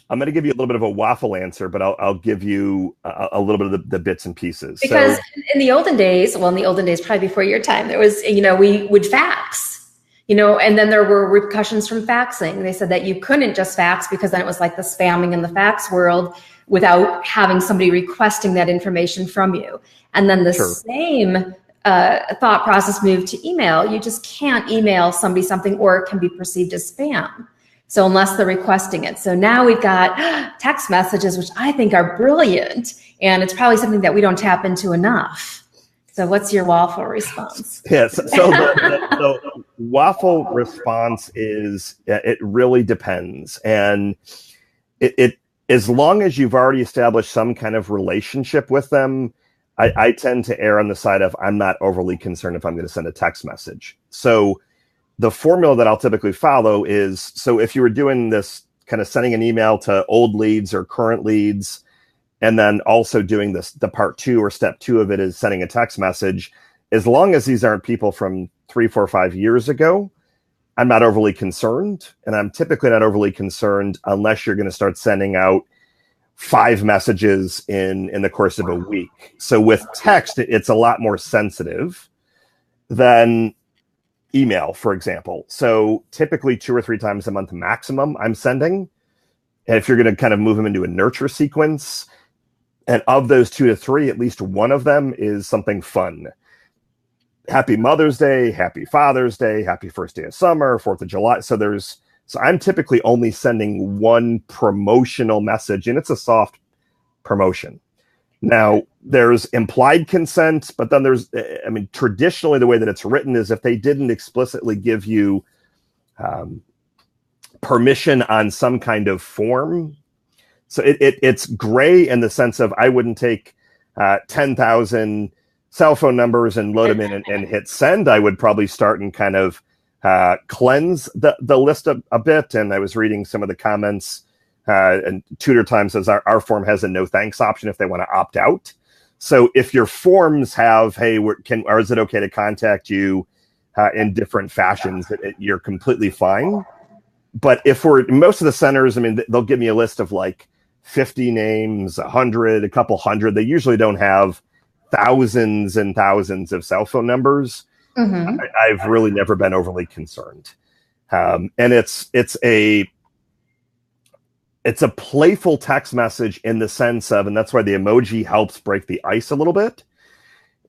I'm going to give you a little bit of a waffle answer, but I'll give you a little bit of the bits and pieces. Because in the olden days, probably before your time, there was, we would fax, and then there were repercussions from faxing. They said that you couldn't just fax, because then it was like the spamming in the fax world without having somebody requesting that information from you. And then the same thought process moved to email. You just can't email somebody something, or it can be perceived as spam. So unless they're requesting it. So now we've got text messages, which I think are brilliant. And it's probably something that we don't tap into enough. So what's your waffle response? Yes. So the waffle response is, it really depends. And it as long as you've already established some kind of relationship with them, I tend to err on the side of I'm not overly concerned if I'm going to send a text message. So the formula that I'll typically follow is, so if you were doing this kind of sending an email to old leads or current leads, and then also doing this, the part 2 or step 2 of it is sending a text message, as long as these aren't people from 3, 4, 5 years ago, I'm not overly concerned. And I'm typically not overly concerned unless you're going to start sending out 5 messages in the course of a week. So with text, it's a lot more sensitive than email, for example. So typically 2 or 3 times a month maximum I'm sending. And if you're going to kind of move them into a nurture sequence, and of those 2 to 3, at least one of them is something fun. Happy Mother's Day, Happy Father's Day, Happy First Day of Summer, 4th of July. So I'm typically only sending one promotional message, and it's a soft promotion. Now, there's implied consent, but then traditionally the way that it's written is if they didn't explicitly give you permission on some kind of form. So it's gray in the sense of I wouldn't take 10,000 cell phone numbers and load them in and hit send. I would probably start and kind of cleanse the list a bit. And I was reading some of the comments, and Tutor Time says our form has a no thanks option if they want to opt out. So if your forms have, hey, or is it okay to contact you in different fashions, you're completely fine. But if most of the centers, they'll give me a list of like 50 names, 100, a couple hundred. They usually don't have thousands and thousands of cell phone numbers. Mm-hmm. I've really never been overly concerned. And it's a playful text message in the sense of, and that's why the emoji helps break the ice a little bit.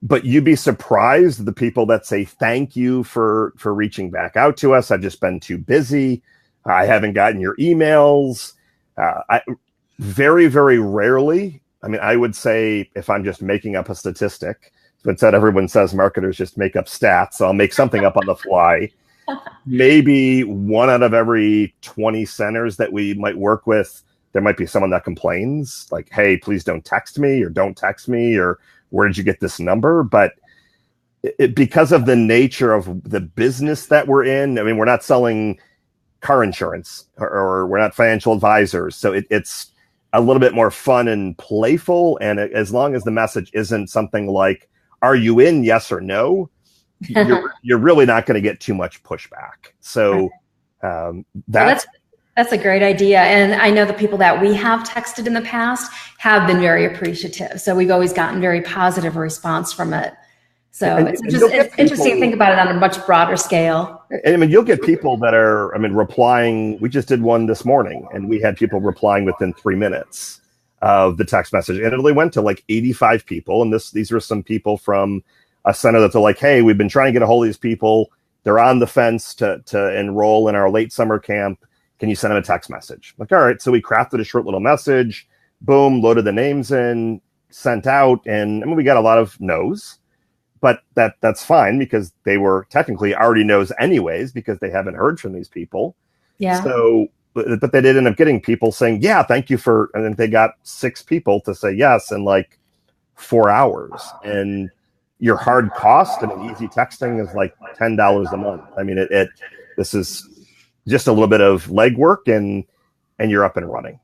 But you'd be surprised the people that say, thank you for reaching back out to us. I've just been too busy. I haven't gotten your emails. Very, very rarely. I would say if I'm just making up a statistic, but said everyone says marketers just make up stats. So I'll make something up on the fly. Maybe 1 out of every 20 centers that we might work with, there might be someone that complains like, hey, please don't text me, or don't text me, or where did you get this number? But because of the nature of the business that we're in, we're not selling car insurance or we're not financial advisors. So it's a little bit more fun and playful. And as long as the message isn't something like, are you in, yes or no, you're really not going to get too much pushback. So that's a great idea. And I know the people that we have texted in the past have been very appreciative. So we've always gotten very positive response from it. So it's interesting to think about it on a much broader scale. And you'll get people that are, replying. We just did one this morning, and we had people replying within 3 minutes of the text message. And it only went to like 85 people. And these are some people from a center that's like, hey, we've been trying to get a hold of these people. They're on the fence to enroll in our late summer camp. Can you send them a text message? Like, all right. So we crafted a short little message, boom, loaded the names in, sent out. And we got a lot of no's. But that's fine because they were technically already no's anyways because they haven't heard from these people. Yeah. So, but they did end up getting people saying, yeah, thank you for, and then they got 6 people to say yes in like 4 hours. And your hard cost and easy texting is like $10 a month. This is just a little bit of legwork and you're up and running.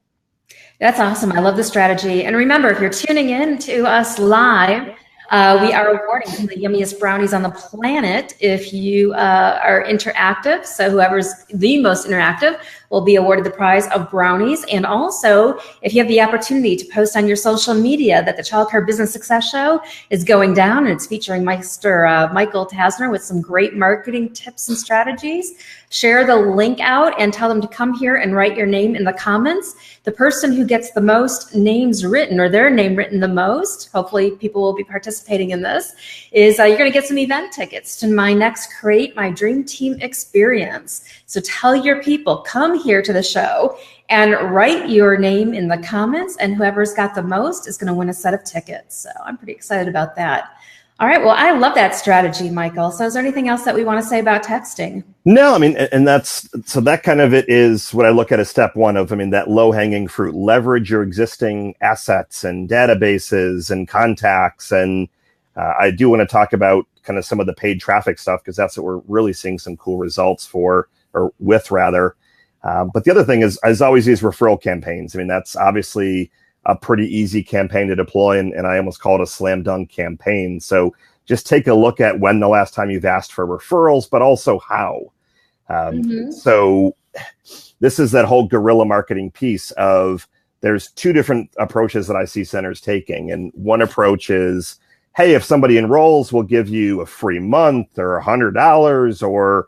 That's awesome. I love the strategy. And remember, if you're tuning in to us live, we are awarding some of the yummiest brownies on the planet if you are interactive. So whoever's the most interactive will be awarded the prize of brownies. And also, if you have the opportunity to post on your social media that the Child Care Business Success Show is going down and it's featuring Meister Michael Tasner with some great marketing tips and strategies, share the link out and tell them to come here and write your name in the comments. The person who gets the most names written or their name written the most, hopefully people will be participating in this, is you're going to get some event tickets to my next Create My Dream Team experience. So tell your people, come here to the show and write your name in the comments, and whoever's got the most is going to win a set of tickets. So I'm pretty excited about that. All right. Well, I love that strategy, Michael. So is there anything else that we want to say about texting? No, and that kind of it is what I look at as step one of, that low hanging fruit. Leverage your existing assets and databases and contacts. And I do want to talk about kind of some of the paid traffic stuff because that's what we're really seeing some cool results with. But the other thing is always these referral campaigns. That's obviously a pretty easy campaign to deploy, and I almost call it a slam dunk campaign. So just take a look at when the last time you've asked for referrals, but also how. So this is that whole guerrilla marketing piece of there's 2 different approaches that I see centers taking. And one approach is, hey, if somebody enrolls, we'll give you a free month or $100 or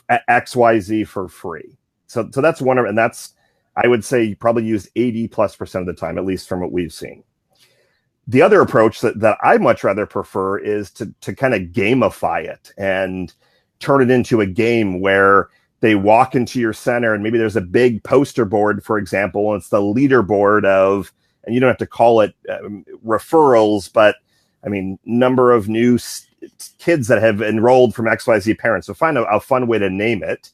XYZ for free. So that's one of, and that's I would say probably used 80+% of the time, at least from what we've seen. The other approach that I much rather prefer is to kind of gamify it and turn it into a game where they walk into your center and maybe there's a big poster board, for example, and it's the leaderboard of, and you don't have to call it referrals, but I mean, number of new kids that have enrolled from XYZ parents. So find a fun way to name it,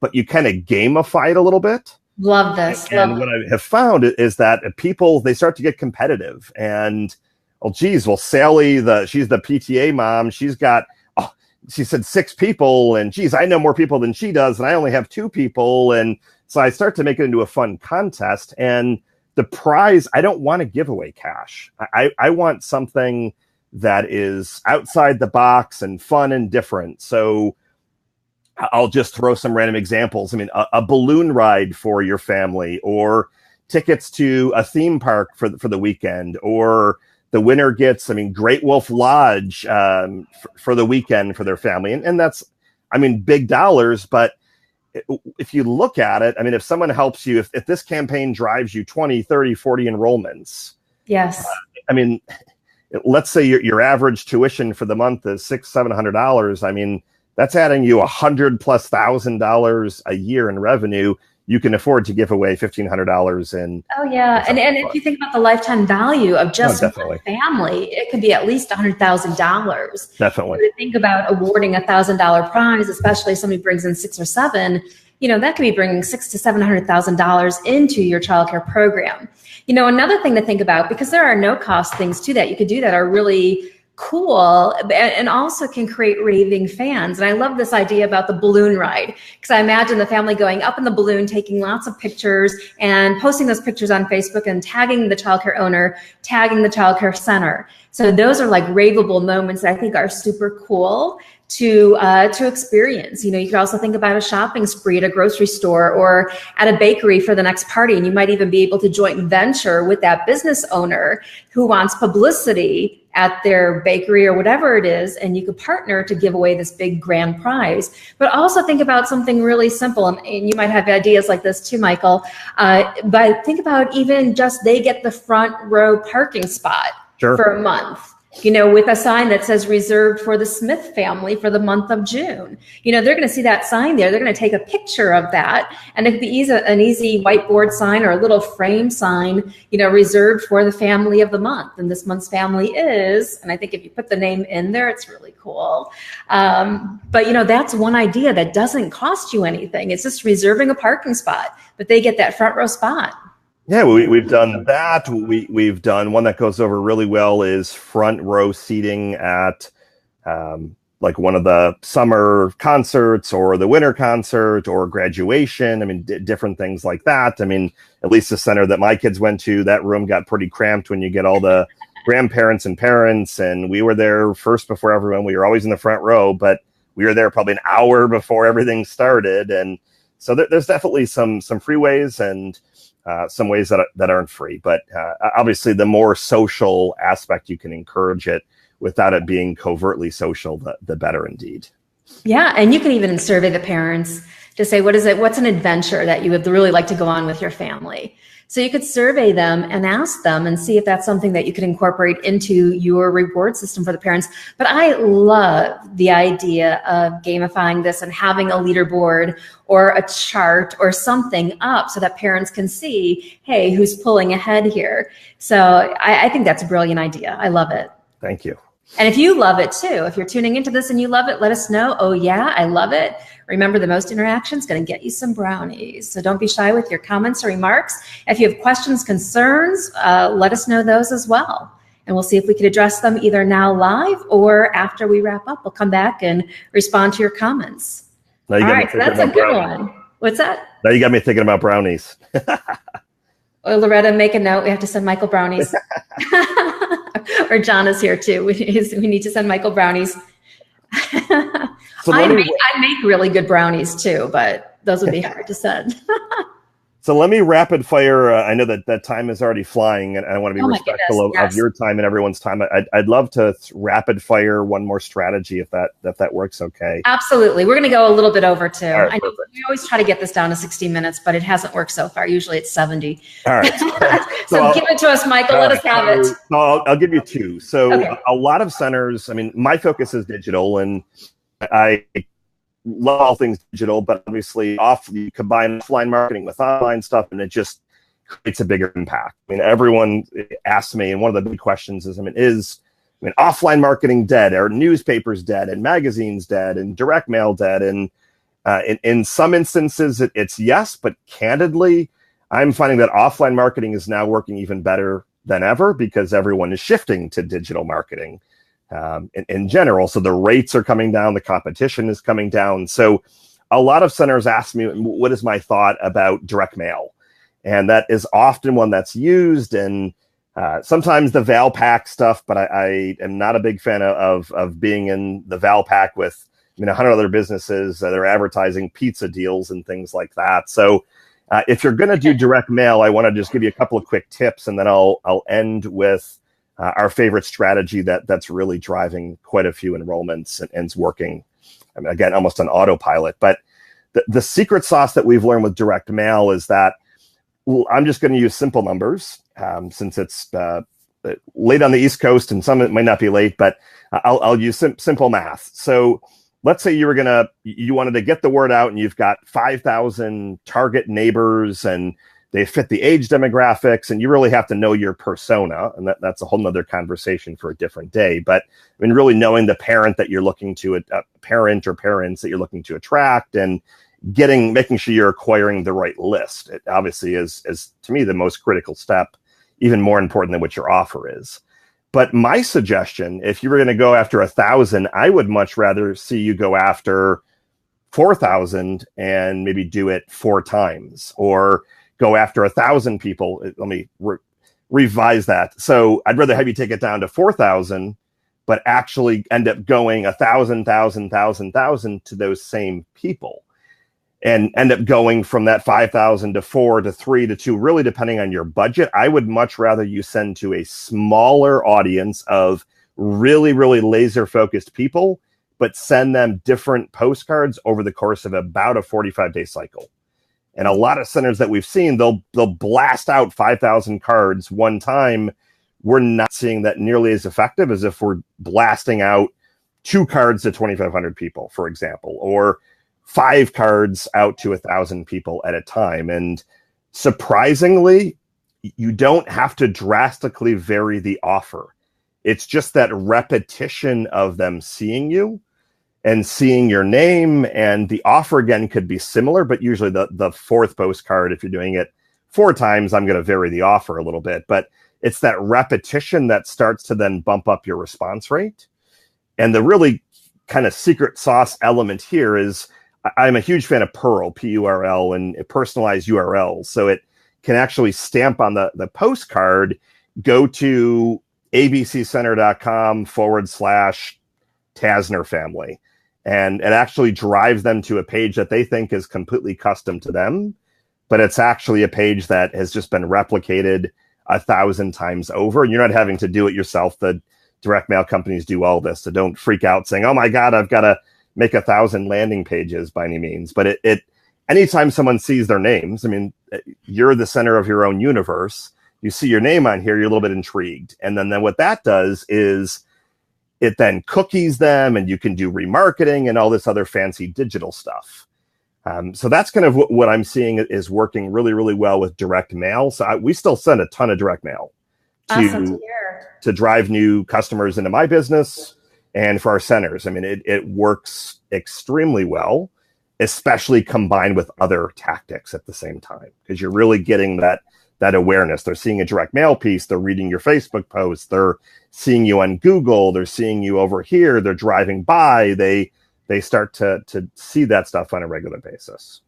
but you kind of gamify it a little bit. Love this. And what I have found is that people, they start to get competitive and, oh, geez, well, Sally, she's the PTA mom. She's got, she said 6 people, and geez, I know more people than she does, and I only have 2 people. And so I start to make it into a fun contest. And the prize, I don't want to give away cash. I want something that is outside the box and fun and different. So I'll just throw some random examples. I mean, a balloon ride for your family, or tickets to a theme park for the weekend, or the winner gets, I mean, Great Wolf Lodge for the weekend for their family. And that's, I mean, big dollars. But if you look at it, I mean, if someone helps you, if this campaign drives you 20, 30, 40 enrollments. Yes. I mean, let's say your average tuition for the month is $600-700. I mean, that's adding you $100,000+ a year in revenue. You can afford to give away $1,500 in. Oh yeah, and if you think about the lifetime value of just one family, it could be at least $100,000. Definitely. So to think about awarding $1,000 prize, especially if somebody brings in 6 or 7, that could be bringing $600,000 to $700,000 into your childcare program. Another thing to think about, because there are no cost things to that, you could do that are really cool and also can create raving fans. And I love this idea about the balloon ride, because I imagine the family going up in the balloon, taking lots of pictures and posting those pictures on Facebook and tagging the childcare owner, tagging the childcare center. So those are like raveable moments that I think are super cool to experience. You could also think about a shopping spree at a grocery store or at a bakery for the next party. And you might even be able to joint venture with that business owner who wants publicity at their bakery or whatever it is, and you could partner to give away this big grand prize. But also think about something really simple, and you might have ideas like this too, Michael, but think about even just they get the front row parking spot for a month, with a sign that says reserved for the Smith family for the month of June. They're going to see that sign there. They're going to take a picture of that, and it could be an easy whiteboard sign or a little frame sign, reserved for the family of the month. And this month's family is, and I think if you put the name in there, it's really cool. But that's one idea that doesn't cost you anything. It's just reserving a parking spot, but they get that front row spot. Yeah, we've done that. We've done one that goes over really well is front row seating at like one of the summer concerts or the winter concert or graduation. I mean, different things like that. I mean, at least the center that my kids went to, that room got pretty cramped when you get all the grandparents and parents. And we were there first before everyone. We were always in the front row, but we were there probably an hour before everything started. And so there's definitely some free ways and some ways that aren't free, but obviously the more social aspect you can encourage it without it being covertly social, the better indeed. Yeah. And you can even survey the parents to say, what's an adventure that you would really like to go on with your family? So you could survey them and ask them and see if that's something that you could incorporate into your reward system for the parents. But I love the idea of gamifying this and having a leaderboard or a chart or something up so that parents can see, hey, who's pulling ahead here? So I think that's a brilliant idea. I love it. Thank you. And if you love it too, if you're tuning into this and you love it, let us know. Oh yeah, I love it. Remember, the most interactions going to get you some brownies. So don't be shy with your comments or remarks. If you have questions, concerns, let us know those as well. And we'll see if we could address them either now live or after we wrap up. We'll come back and respond to your comments. All right, so that's a good one. What's that? Now you got me thinking about brownies. Oh, Loretta, make a note. We have to send Michael brownies. Or John is here too. We need to send Michael brownies. So I make really good brownies too, but those would be hard to send. So let me rapid fire. I know that time is already flying, and I want to be respectful of your time and everyone's time. I'd love to rapid fire one more strategy if that works okay. Absolutely. We're going to go a little bit over too. Right, I know we always try to get this down to 60 minutes, but it hasn't worked so far. Usually it's 70. All right. So give it to us, Michael. Let us have it. So I'll give you two. So a lot of centers, I mean, my focus is digital, and I love all things digital, but obviously you combine offline marketing with online stuff, and it just creates a bigger impact. I mean, everyone asks me, and one of the big questions is, is offline marketing dead? Are newspapers dead? And magazines dead? And direct mail dead? And in some instances, it's yes, but candidly, I'm finding that offline marketing is now working even better than ever because everyone is shifting to digital marketing. In general. So the rates are coming down, the competition is coming down. So a lot of centers ask me, what is my thought about direct mail? And that is often one that's used, and sometimes the Valpak stuff, but I am not a big fan of being in the Valpak with 100 other businesses that are advertising pizza deals and things like that. So if you're going to do direct mail, I want to just give you a couple of quick tips, and then I'll end with our favorite strategy that's really driving quite a few enrollments and is working, again, almost on autopilot. But the secret sauce that we've learned with direct mail is that I'm just going to use simple numbers since it's late on the East Coast, and some of it might not be late, but I'll use simple math. So let's say you wanted to get the word out, and you've got 5,000 target neighbors, and they fit the age demographics, and you really have to know your persona. And that's a whole nother conversation for a different day. But really knowing the parent that you're looking to, parent or parents that you're looking to attract, and making sure you're acquiring the right list. It obviously is to me, the most critical step, even more important than what your offer is. But my suggestion, if you were going to go after 1,000, I would much rather see you go after 4,000 and maybe do it 4 times, or go after 1,000 people. Let me revise that. So I'd rather have you take it down to 4,000, but actually end up going 1,000 to those same people, and end up going from that 5,000 to 4 to 3 to 2, really depending on your budget. I would much rather you send to a smaller audience of really, really laser focused people, but send them different postcards over the course of about a 45-day cycle. And a lot of centers that we've seen, they'll blast out 5,000 cards one time. We're not seeing that nearly as effective as if we're blasting out 2 cards to 2,500 people, for example, or 5 cards out to 1,000 people at a time. And surprisingly, you don't have to drastically vary the offer. It's just that repetition of them seeing you and seeing your name, and the offer again could be similar, but usually the 4th postcard, if you're doing it 4 times, I'm going to vary the offer a little bit, but it's that repetition that starts to then bump up your response rate. And the really kind of secret sauce element here is I'm a huge fan of Pearl, P-U-R-L, and personalized URLs. So it can actually stamp on the postcard, go to abccenter.com/Tasner family. And it actually drives them to a page that they think is completely custom to them, but it's actually a page that has just been replicated 1,000 times over. And you're not having to do it yourself. The direct mail companies do all this. So don't freak out saying, oh my God, I've got to make 1,000 landing pages by any means. But it anytime someone sees their names, you're the center of your own universe. You see your name on here, you're a little bit intrigued. And then what that does is it then cookies them, and you can do remarketing and all this other fancy digital stuff. So that's kind of what I'm seeing is working really, really well with direct mail. So we still send a ton of direct mail to drive new customers into my business and for our centers. It works extremely well, especially combined with other tactics at the same time, because you're really getting that awareness. They're seeing a direct mail piece. They're reading your Facebook posts. They're seeing you on Google. They're seeing you over here. They're driving by. They start to see that stuff on a regular basis.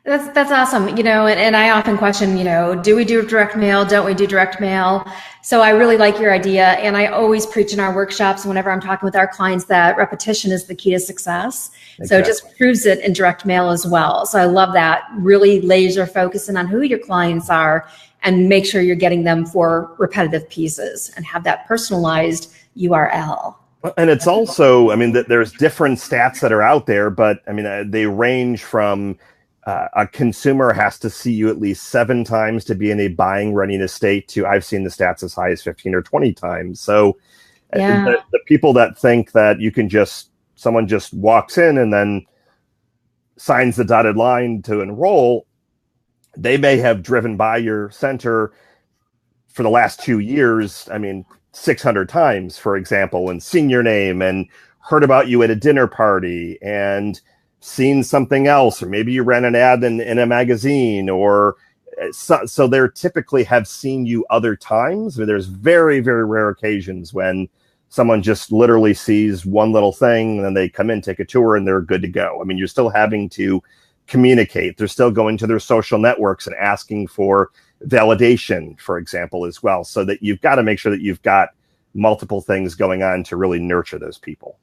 That's awesome. And I often question, do we do direct mail? Don't we do direct mail? So I really like your idea. And I always preach in our workshops whenever I'm talking with our clients that repetition is the key to success. Exactly. So it just proves it in direct mail as well. So I love that. Really laser focusing on who your clients are and make sure you're getting them for repetitive pieces and have that personalized URL. And it's also, there's different stats that are out there, but they range from a consumer has to see you at least 7 times to be in a buying readiness state to I've seen the stats as high as 15 or 20 times. So the people that think that you can someone just walks in and then signs the dotted line to enroll, they may have driven by your center for the last 2 years, 600 times, for example, and seen your name and heard about you at a dinner party and seen something else, or maybe you ran an ad in a magazine, or so they typically have seen you other times. There's very, very rare occasions when someone just literally sees one little thing and then they come in, take a tour, and they're good to go. You're still having to communicate. They're still going to their social networks and asking for validation, for example, as well. So that you've got to make sure that you've got multiple things going on to really nurture those people.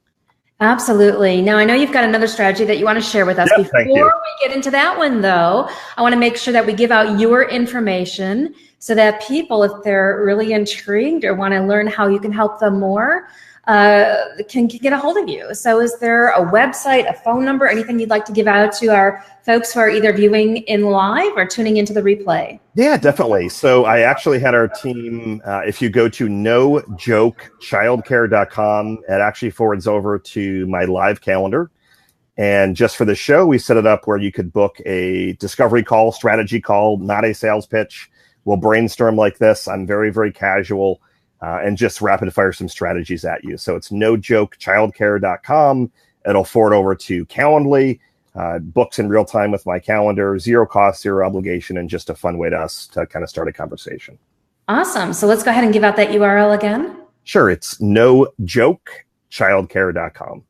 Absolutely. Now, I know you've got another strategy that you want to share with us. Yep, Before we get into that one, though, I want to make sure that we give out your information so that people, if they're really intrigued or want to learn how you can help them more, can get a hold of you. So is there a website, a phone number, anything you'd like to give out to our folks who are either viewing in live or tuning into the replay? Yeah, definitely. So I actually had our team, if you go to nojokechildcare.com, it actually forwards over to my live calendar. And just for the show, we set it up where you could book a discovery call, strategy call, not a sales pitch. We'll brainstorm like this. I'm very, very casual. And just rapid fire some strategies at you. So it's nojokechildcare.com. It'll forward over to Calendly, books in real time with my calendar, 0 cost, 0 obligation, and just a fun way to kind of start a conversation. Awesome. So let's go ahead and give out that URL again. Sure. It's nojokechildcare.com.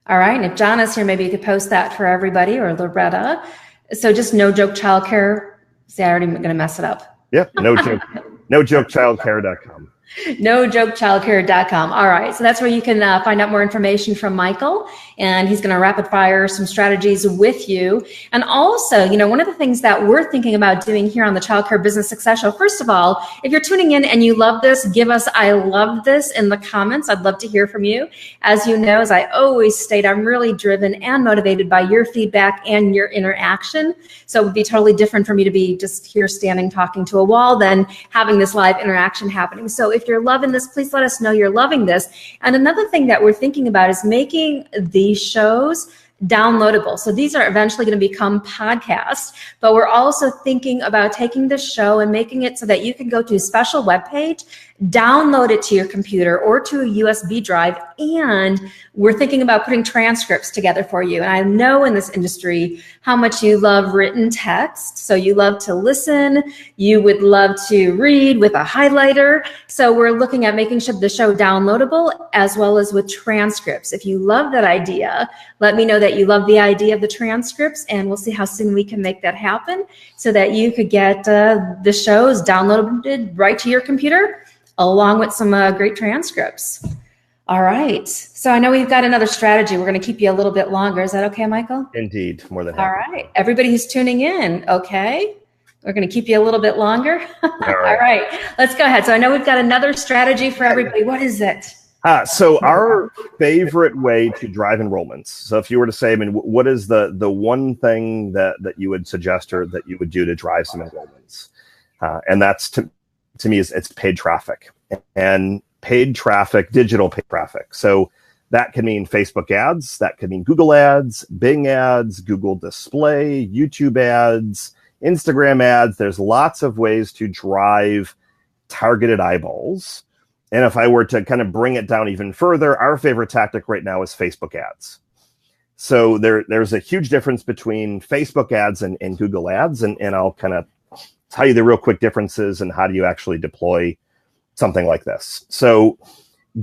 All right. And if John is here, maybe you could post that for everybody, or Loretta. So just No Joke Childcare. See, I already going to mess it up. Yeah. Nojokechildcare.com. nojokechildcare.com. All right. So that's where you can find out more information from Michael, and he's going to rapid fire some strategies with you. And also, one of the things that we're thinking about doing here on the Child Care Business Success Show, first of all, if you're tuning in and you love this, give us I love this in the comments. I'd love to hear from you. As you know, as I always state, I'm really driven and motivated by your feedback and your interaction. So it would be totally different for me to be just here standing talking to a wall than having this live interaction happening. So if you're loving this, please let us know you're loving this. And another thing that we're thinking about is making these shows downloadable. So these are eventually going to become podcasts, but we're also thinking about taking the show and making it so that you can go to a special webpage, download it to your computer or to a USB drive, and we're thinking about putting transcripts together for you. And I know in this industry how much you love written text. So you love to listen, you would love to read with a highlighter. So we're looking at making sure the show downloadable as well as with transcripts. If you love that idea, let me know that you love the idea of the transcripts, and we'll see how soon we can make that happen so that you could get the shows downloaded right to your computer along with some great transcripts. All right. So I know we've got another strategy. We're going to keep you a little bit longer. Is that okay, Michael? Indeed. More than happy. All right. Everybody who's tuning in, okay. We're going to keep you a little bit longer. All right. Let's go ahead. So I know we've got another strategy for everybody. What is it? So our favorite way to drive enrollments. So if you were to say, what is the one thing that you would suggest or that you would do to drive some enrollments? And that's to me is it's paid traffic and paid traffic, digital paid traffic. So that can mean Facebook ads, that could mean Google ads, Bing ads, Google display, YouTube ads, Instagram ads. There's lots of ways to drive targeted eyeballs. And if I were to kind of bring it down even further, our favorite tactic right now is Facebook ads. So there's a huge difference between Facebook ads and Google ads. And I'll kind of tell you the real quick differences and how do you actually deploy something like this. So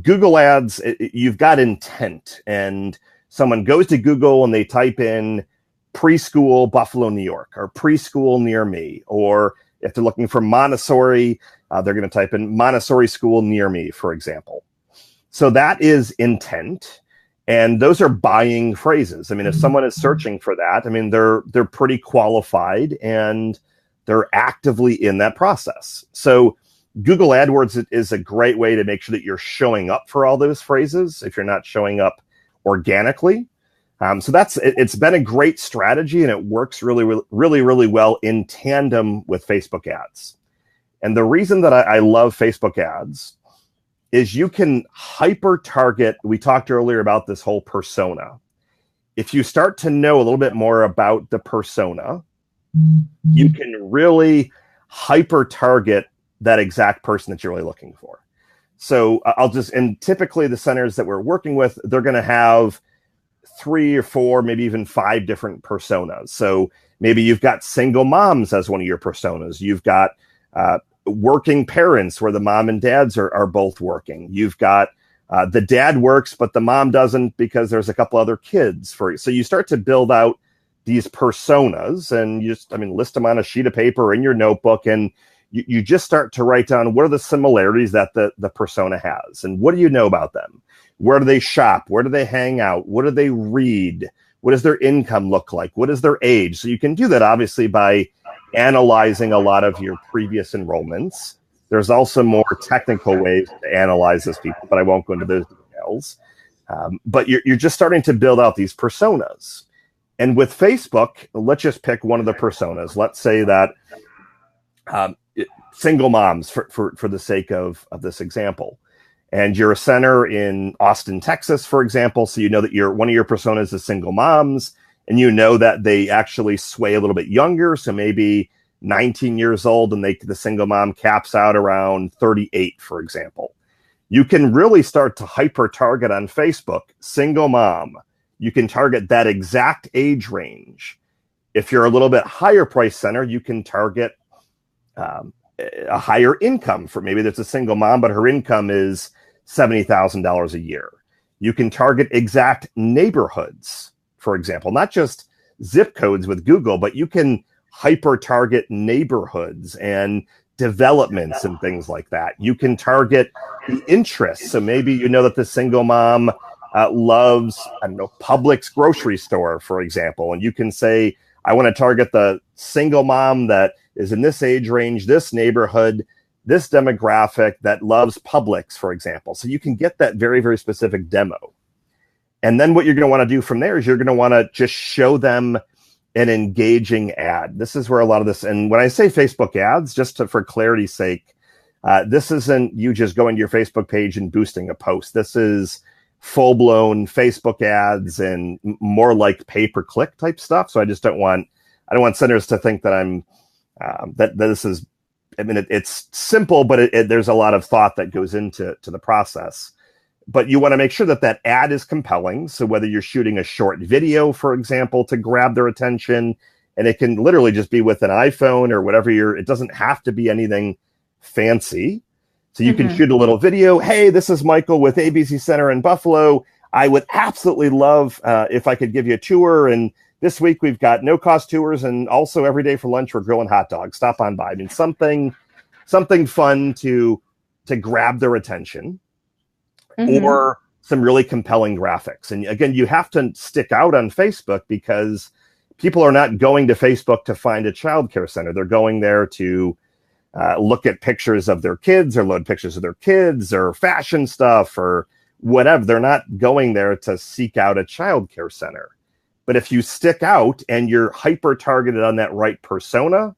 Google ads, you've got intent, and someone goes to Google and they type in preschool Buffalo, New York, or preschool near me. Or if they're looking for Montessori, they're going to type in Montessori school near me, for example. So that is intent. And those are buying phrases. I mean, if someone is searching for that, I mean, they're pretty qualified and they're actively in that process. So Google AdWords is a great way to make sure that you're showing up for all those phrases if you're not showing up organically. So it's been a great strategy, and it works really well in tandem with Facebook ads. And the reason that I love Facebook ads is you can hyper target. We talked earlier about this whole persona. If you start to know a little bit more about the persona, you can really hyper target that exact person that you're really looking for. So and typically the centers that we're working with, they're going to have 3 or 4, maybe even 5 different personas. So maybe you've got single moms as one of your personas. You've got working parents where the mom and dads are both working. You've got the dad works, but the mom doesn't because there's a couple other kids. So you start to build out these personas, and you just, list them on a sheet of paper in your notebook, and you just start to write down what are the similarities that the persona has, and what do you know about them? Where do they shop? Where do they hang out? What do they read? What does their income look like? What is their age? So you can do that obviously by analyzing a lot of your previous enrollments. There's also more technical ways to analyze those people, but I won't go into those details. But you're just starting to build out these personas. And with Facebook, let's just pick one of the personas. Let's say that single moms, for the sake of this example. And you're a center in Austin, Texas, for example. So you know that one of your personas is single moms, and you know that they actually sway a little bit younger. So maybe 19 years old, and the single mom caps out around 38, for example. You can really start to hyper target on Facebook, single mom. You can target that exact age range. If you're a little bit higher price center, you can target a higher income. For maybe there's a single mom, but her income is $70,000 a year. You can target exact neighborhoods, for example, not just zip codes with Google, but you can hyper target neighborhoods and developments and things like that. You can target the interests. So maybe you know that the single mom loves, Publix grocery store, for example, and you can say, I want to target the single mom that is in this age range, this neighborhood, this demographic that loves Publix, for example. So you can get that very, very specific demo. And then what you're going to want to do from there is you're going to want to just show them an engaging ad. This is where a lot of this, and when I say Facebook ads, for clarity's sake, this isn't you just going to your Facebook page and boosting a post. This is full-blown Facebook ads and more like pay-per-click type stuff. So I don't want centers to think that I'm that this is. It's simple, but there's a lot of thought that goes into the process. But you want to make sure that ad is compelling. So whether you're shooting a short video, for example, to grab their attention, and it can literally just be with an iPhone or whatever it doesn't have to be anything fancy. So you can shoot a little video. Hey, this is Michael with ABC Center in Buffalo. I would absolutely love if I could give you a tour. And this week we've got no-cost tours, and also every day for lunch we're grilling hot dogs. Stop on by. Something fun to grab their attention, or some really compelling graphics. And again, you have to stick out on Facebook because people are not going to Facebook to find a childcare center. They're going there to look at pictures of their kids, or load pictures of their kids, or fashion stuff, or whatever. They're not going there to seek out a childcare center. But if you stick out and you're hyper targeted on that right persona,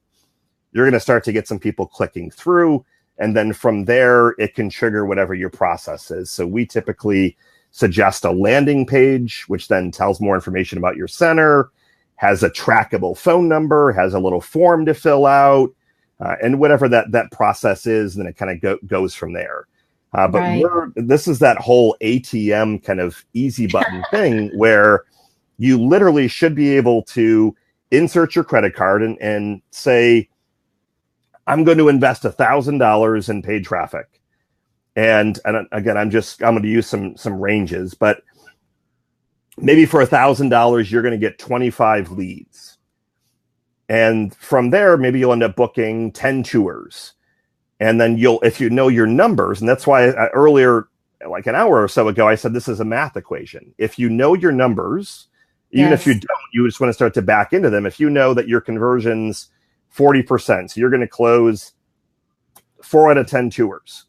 you're going to start to get some people clicking through. And then from there, it can trigger whatever your process is. So we typically suggest a landing page, which then tells more information about your center, has a trackable phone number, has a little form to fill out, and whatever that process is, then it kind of goes from there. But right. This is that whole ATM kind of easy button thing where you literally should be able to insert your credit card and say, I'm going to invest $1,000 in paid traffic. And again, I'm going to use some ranges, but maybe for $1,000, you're going to get 25 leads. And from there, maybe you'll end up booking 10 tours. And then if you know your numbers, and that's why earlier, like an hour or so ago, I said this is a math equation. If you know your numbers, even if you don't, you just want to start to back into them. If you know that your conversion's 40%, so you're going to close 4 out of 10 tours.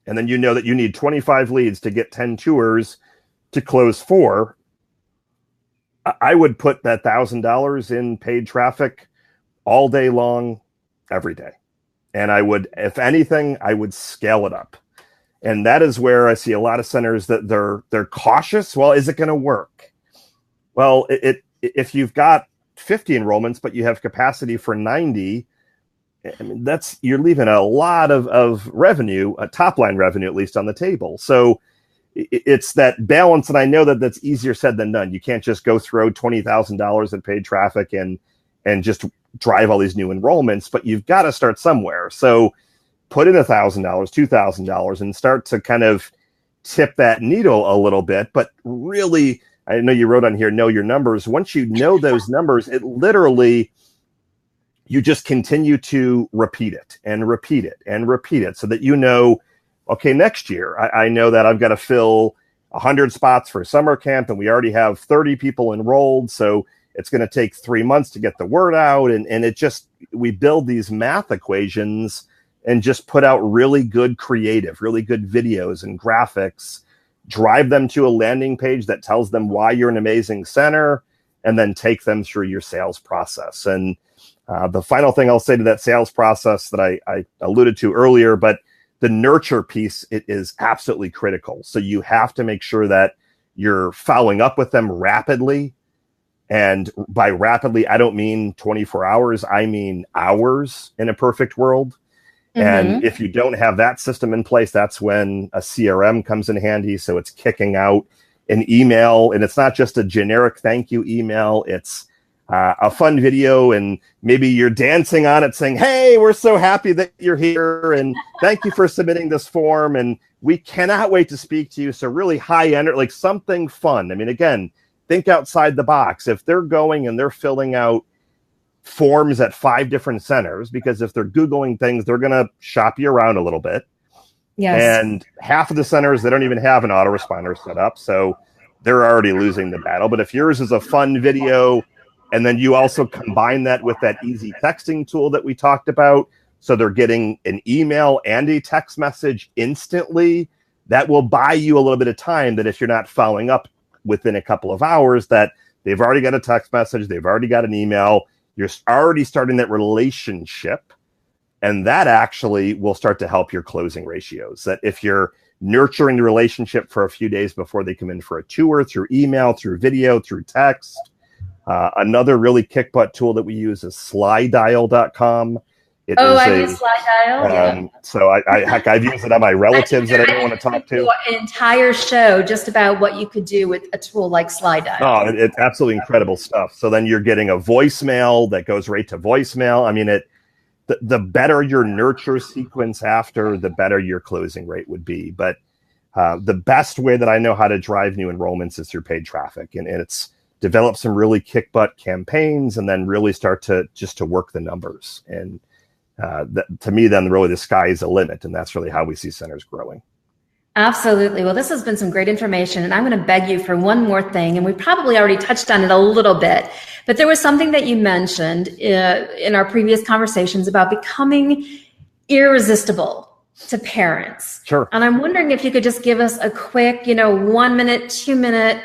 And then you know that you need 25 leads to get 10 tours to close 4. I would put that $1,000 in paid traffic all day long, every day. And I would, if anything, I would scale it up. And that is where I see a lot of centers that they're cautious. Well, is it going to work? Well, if you've got 50 enrollments, but you have capacity for 90, I mean, you're leaving a lot of revenue, top line revenue, at least on the table. So it's that balance. And I know that that's easier said than done. You can't just go throw $20,000 in paid traffic and just drive all these new enrollments, but you've got to start somewhere. So put in $1,000, $2,000 and start to kind of tip that needle a little bit. But really, I know you wrote on here, know your numbers. Once you know those numbers, it literally, you just continue to repeat it and repeat it and repeat it so that you know, okay, next year, I know that I've got to fill 100 spots for summer camp and we already have 30 people enrolled. So it's going to take 3 months to get the word out. And it just, we build these math equations and just put out really good creative, really good videos and graphics, drive them to a landing page that tells them why you're an amazing center, and then take them through your sales process. And the final thing I'll say to that sales process that I alluded to earlier, but the nurture piece, it is absolutely critical. So you have to make sure that you're following up with them rapidly. And by rapidly, I don't mean 24 hours. I mean hours in a perfect world. And if you don't have that system in place, that's when a CRM comes in handy. So it's kicking out an email, and it's not just a generic thank you email. It's a fun video, and maybe you're dancing on it saying, hey, we're so happy that you're here, and thank you for submitting this form, and we cannot wait to speak to you. So really high energy, like something fun. I mean, again, think outside the box. If they're going and they're filling out forms at 5 different centers, because if they're Googling things, they're going to shop you around a little bit. Yes. And half of the centers, they don't even have an autoresponder set up. So they're already losing the battle. But if yours is a fun video, and then you also combine that with that easy texting tool that we talked about, so they're getting an email and a text message instantly, that will buy you a little bit of time, that if you're not following up within a couple of hours, that they've already got a text message, they've already got an email, you're already starting that relationship. And that actually will start to help your closing ratios. That if you're nurturing the relationship for a few days before they come in for a tour, through email, through video, through text. Another really kick butt tool that we use is slydial.com. I use Slydial. So I've used it on my relatives that I don't want to talk to. An entire show just about what you could do with a tool like Slydial. Oh, it's absolutely incredible stuff. So then you're getting a voicemail that goes right to voicemail. I mean, the better your nurture sequence after, the better your closing rate would be. But the best way that I know how to drive new enrollments is through paid traffic. And it's develop some really kick butt campaigns and then really start to work the numbers. And to me, then really the sky is the limit. And that's really how we see centers growing. Absolutely. Well, this has been some great information, and I'm going to beg you for one more thing, and we probably already touched on it a little bit, but there was something that you mentioned in our previous conversations about becoming irresistible to parents. Sure. And I'm wondering if you could just give us a quick, 1 minute, 2 minute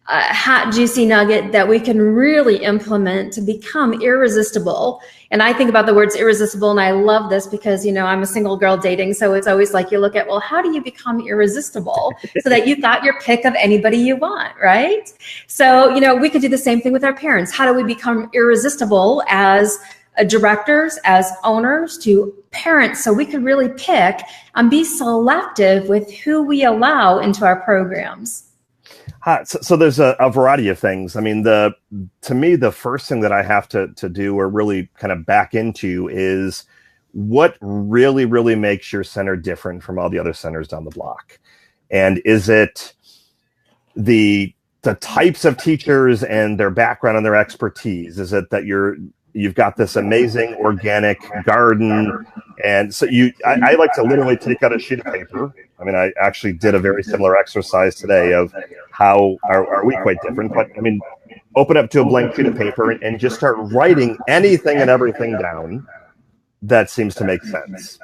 hot, juicy nugget that we can really implement to become irresistible. And I think about the words irresistible, and I love this because, I'm a single girl dating. So it's always like you look at, well, how do you become irresistible so that you got your pick of anybody you want, right? So, we could do the same thing with our parents. How do we become irresistible as directors, as owners to parents, so we could really pick and be selective with who we allow into our programs? So there's a variety of things. I mean, to me, the first thing that I have to do or really kind of back into is what really, really makes your center different from all the other centers down the block. And is it the the types of teachers and their background and their expertise? Is it that you've got this amazing organic garden? And so I like to literally take out a sheet of paper. I mean, I actually did a very similar exercise today of how are we quite different, but I mean, open up to a blank sheet of paper and just start writing anything and everything down that seems to make sense.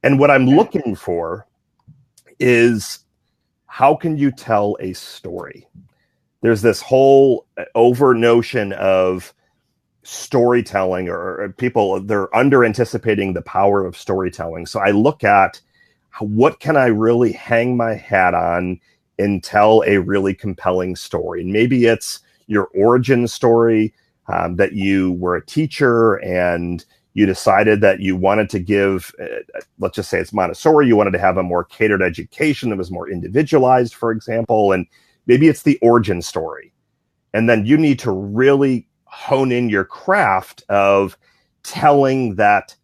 And what I'm looking for is, how can you tell a story? There's this whole over notion of storytelling, or people, they're under anticipating the power of storytelling. So I look at what can I really hang my hat on and tell a really compelling story. And maybe it's your origin story, that you were a teacher and you decided that you wanted to give, let's just say it's Montessori, you wanted to have a more catered education that was more individualized, for example, and maybe it's the origin story. And then you need to really hone in your craft of telling that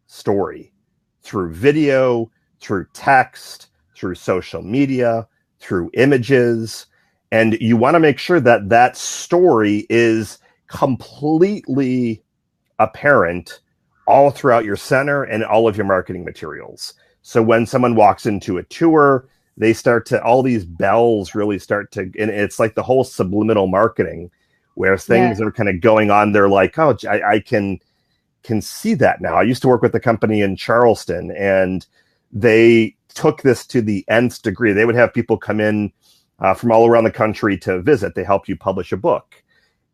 story through video, through text, through social media, through images. And you want to make sure that that story is completely apparent all throughout your center and all of your marketing materials. So when someone walks into a tour, they start to, all these bells really start to, and it's like the whole subliminal marketing where things are kind of going on. They're like, oh, I can see that now. I used to work with a company in Charleston, and they took this to the nth degree. They would have people come in from all around the country to visit. They help you publish a book.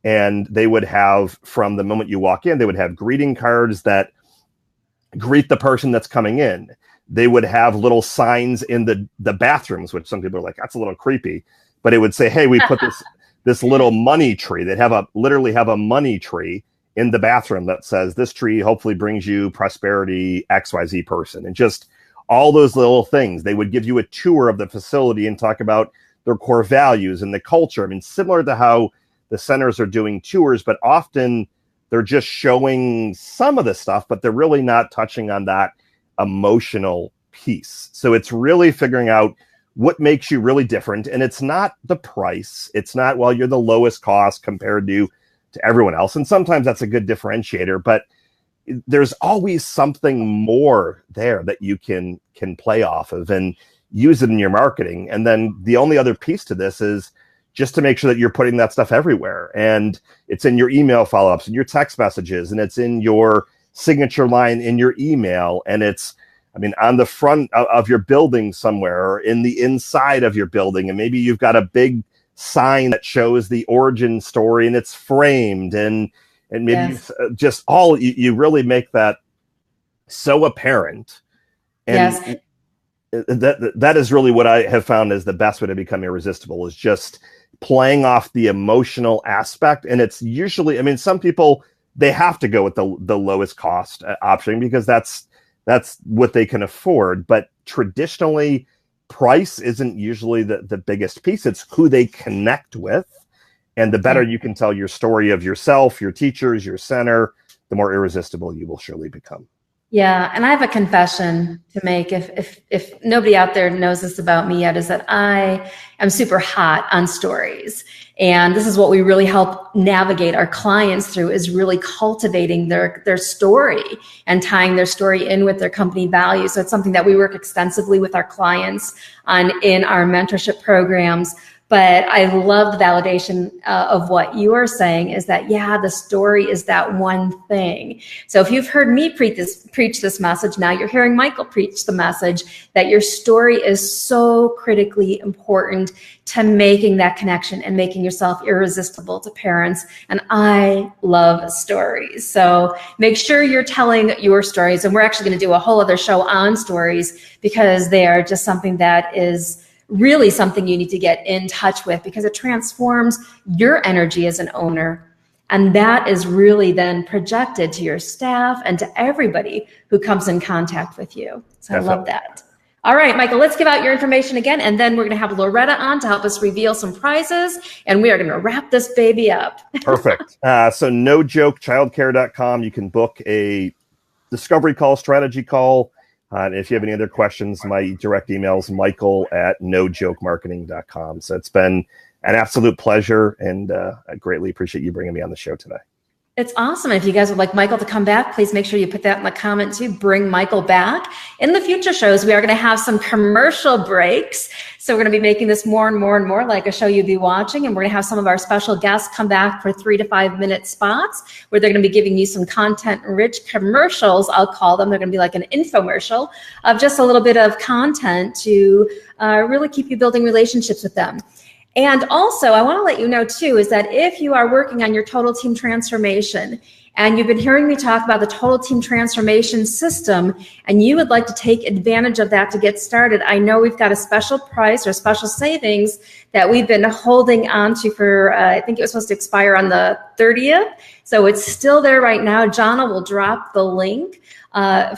And they would have, from the moment you walk in, they would have greeting cards that greet the person that's coming in. They would have little signs in the bathrooms, which some people are like, that's a little creepy. But it would say, hey, we put this little money tree. They'd literally have a money tree in the bathroom that says, this tree hopefully brings you prosperity, XYZ person. And just all those little things. They would give you a tour of the facility and talk about their core values and the culture. I mean, similar to how the centers are doing tours, but often they're just showing some of the stuff, but they're really not touching on that emotional piece. So it's really figuring out what makes you really different. And it's not the price. It's not, well, you're the lowest cost compared to everyone else. And sometimes that's a good differentiator, but there's always something more there that you can play off of and use it in your marketing. And then the only other piece to this is just to make sure that you're putting that stuff everywhere. And it's in your email follow-ups and your text messages, and it's in your signature line in your email. And it's, I mean, on the front of your building somewhere, or in the inside of your building. And maybe you've got a big sign that shows the origin story and it's framed, and maybe just all, you really make that so apparent. And that is really what I have found is the best way to become irresistible, is just playing off the emotional aspect. And it's usually, I mean, some people, they have to go with the lowest cost option because that's what they can afford. But traditionally, price isn't usually the biggest piece. It's who they connect with. And the better you can tell your story of yourself, your teachers, your center, the more irresistible you will surely become. Yeah, and I have a confession to make. If nobody out there knows this about me yet, is that I am super hot on stories. And this is what we really help navigate our clients through, is really cultivating their story and tying their story in with their company values. So it's something that we work extensively with our clients on in our mentorship programs. But I love the validation of what you are saying, is that, the story is that one thing. So if you've heard me preach this message, now you're hearing Michael preach the message that your story is so critically important to making that connection and making yourself irresistible to parents. And I love stories. So make sure you're telling your stories. And we're actually going to do a whole other show on stories, because they are just something that is really something you need to get in touch with, because it transforms your energy as an owner. And that is really then projected to your staff and to everybody who comes in contact with you. So I love that. All right, Michael, let's give out your information again, and then we're going to have Loretta on to help us reveal some prizes, and we are going to wrap this baby up. Perfect. So nojokechildcare.com. You can book a discovery call, strategy call. And if you have any other questions, my direct email is michael@nojokemarketing.com. So it's been an absolute pleasure, and I greatly appreciate you bringing me on the show today. It's awesome. If you guys would like Michael to come back, please make sure you put that in the comment too. Bring Michael back. In the future shows, we are going to have some commercial breaks. So we're going to be making this more and more and more like a show you'd be watching. And we're going to have some of our special guests come back for 3 to 5 minute spots where they're going to be giving you some content-rich commercials, I'll call them. They're going to be like an infomercial of just a little bit of content to really keep you building relationships with them. And also, I want to let you know, too, is that if you are working on your total team transformation and you've been hearing me talk about the total team transformation system and you would like to take advantage of that to get started, I know we've got a special price or special savings that we've been holding on to for, I think it was supposed to expire on the 30th. So it's still there right now. Jonna will drop the link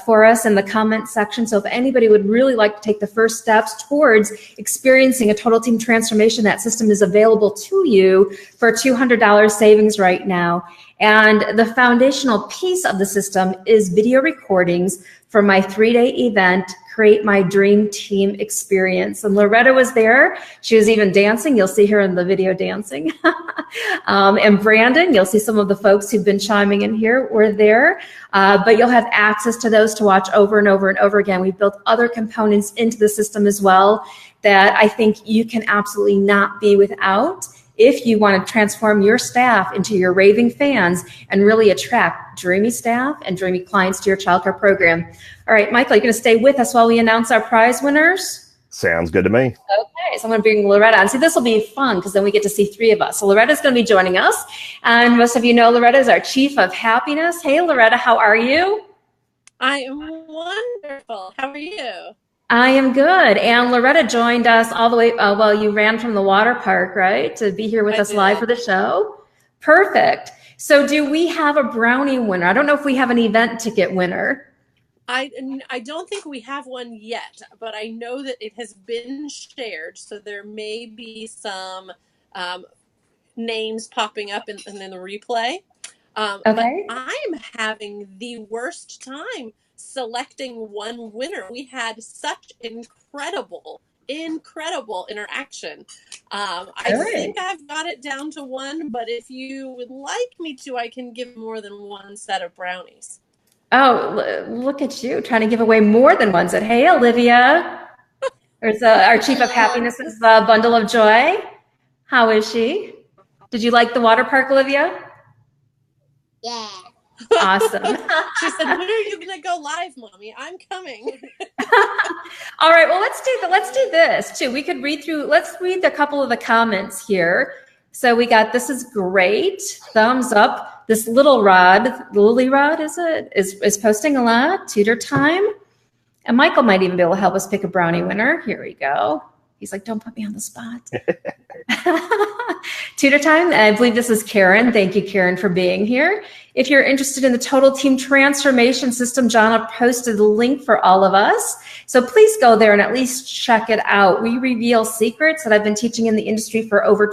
for us in the comment section. So if anybody would really like to take the first steps towards experiencing a total team transformation, that system is available to you for $200 savings right now. And the foundational piece of the system is video recordings for my 3-day event, Create My Dream Team Experience. And Loretta was there. She was even dancing. You'll see her in the video dancing. And Brandon, you'll see some of the folks who've been chiming in here were there. But you'll have access to those to watch over and over and over again. We've built other components into the system as well that I think you can absolutely not be without if you want to transform your staff into your raving fans and really attract dreamy staff and dreamy clients to your childcare program. All right, Michael, you're going to stay with us while we announce our prize winners? Sounds good to me. Okay, so I'm going to bring Loretta on. See, this will be fun because then we get to see 3 of us. So Loretta's going to be joining us. And most of you know Loretta is our Chief of Happiness. Hey, Loretta, how are you? I am wonderful. How are you? I am good. And Loretta joined us all the way, well, you ran from the water park, right, to be here with us live for the show? Perfect. So do we have a brownie winner? I don't know if we have an event ticket winner. I don't think we have one yet, but I know that it has been shared, so there may be some names popping up in the replay. Okay. But I am having the worst time selecting one winner. We had such incredible interaction. I think I've got it down to 1, but if you would like me to, I can give more than 1 set of brownies. Oh, look at you trying to give away more than 1 set. Hey, Olivia. There's our Chief of Happiness's bundle of joy. How is she? Did you like the water park, Olivia? Yeah. Awesome. She said, when are you going to go live, Mommy? I'm coming. All right. Well, let's do this too. We could let's read a couple of the comments here. So we got, this is great. Thumbs up. This little rod, Lily Rod, is posting a lot. Tutor time. And Michael might even be able to help us pick a brownie winner. Here we go. He's like, don't put me on the spot. Tutor time. I believe this is Karen. Thank you, Karen, for being here. If you're interested in the Total Team Transformation System, Jonna posted the link for all of us. So please go there and at least check it out. We reveal secrets that I've been teaching in the industry for over,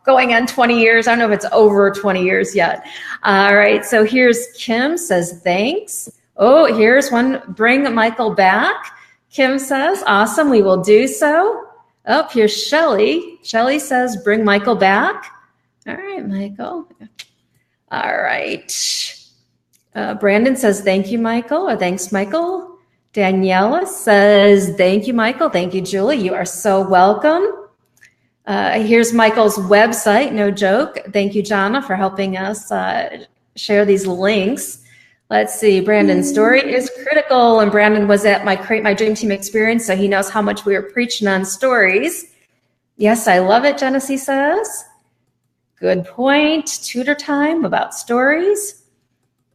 going on 20 years. I don't know if it's over 20 years yet. All right. So here's Kim says, thanks. Oh, here's one. Bring Michael back. Kim says, awesome, we will do so. Oh, here's Shelly. Shelly says, bring Michael back. All right, Michael. All right. Brandon says, thank you, Michael, or thanks, Michael. Daniela says, thank you, Michael. Thank you, Julie. You are so welcome. Here's Michael's website, no joke. Thank you, Jonna, for helping us share these links. Let's see, Brandon's story is critical, and Brandon was at my Create My Dream Team experience, so he knows how much we were preaching on stories. Yes, I love it, Genesee says. Good point. Tutor time about stories.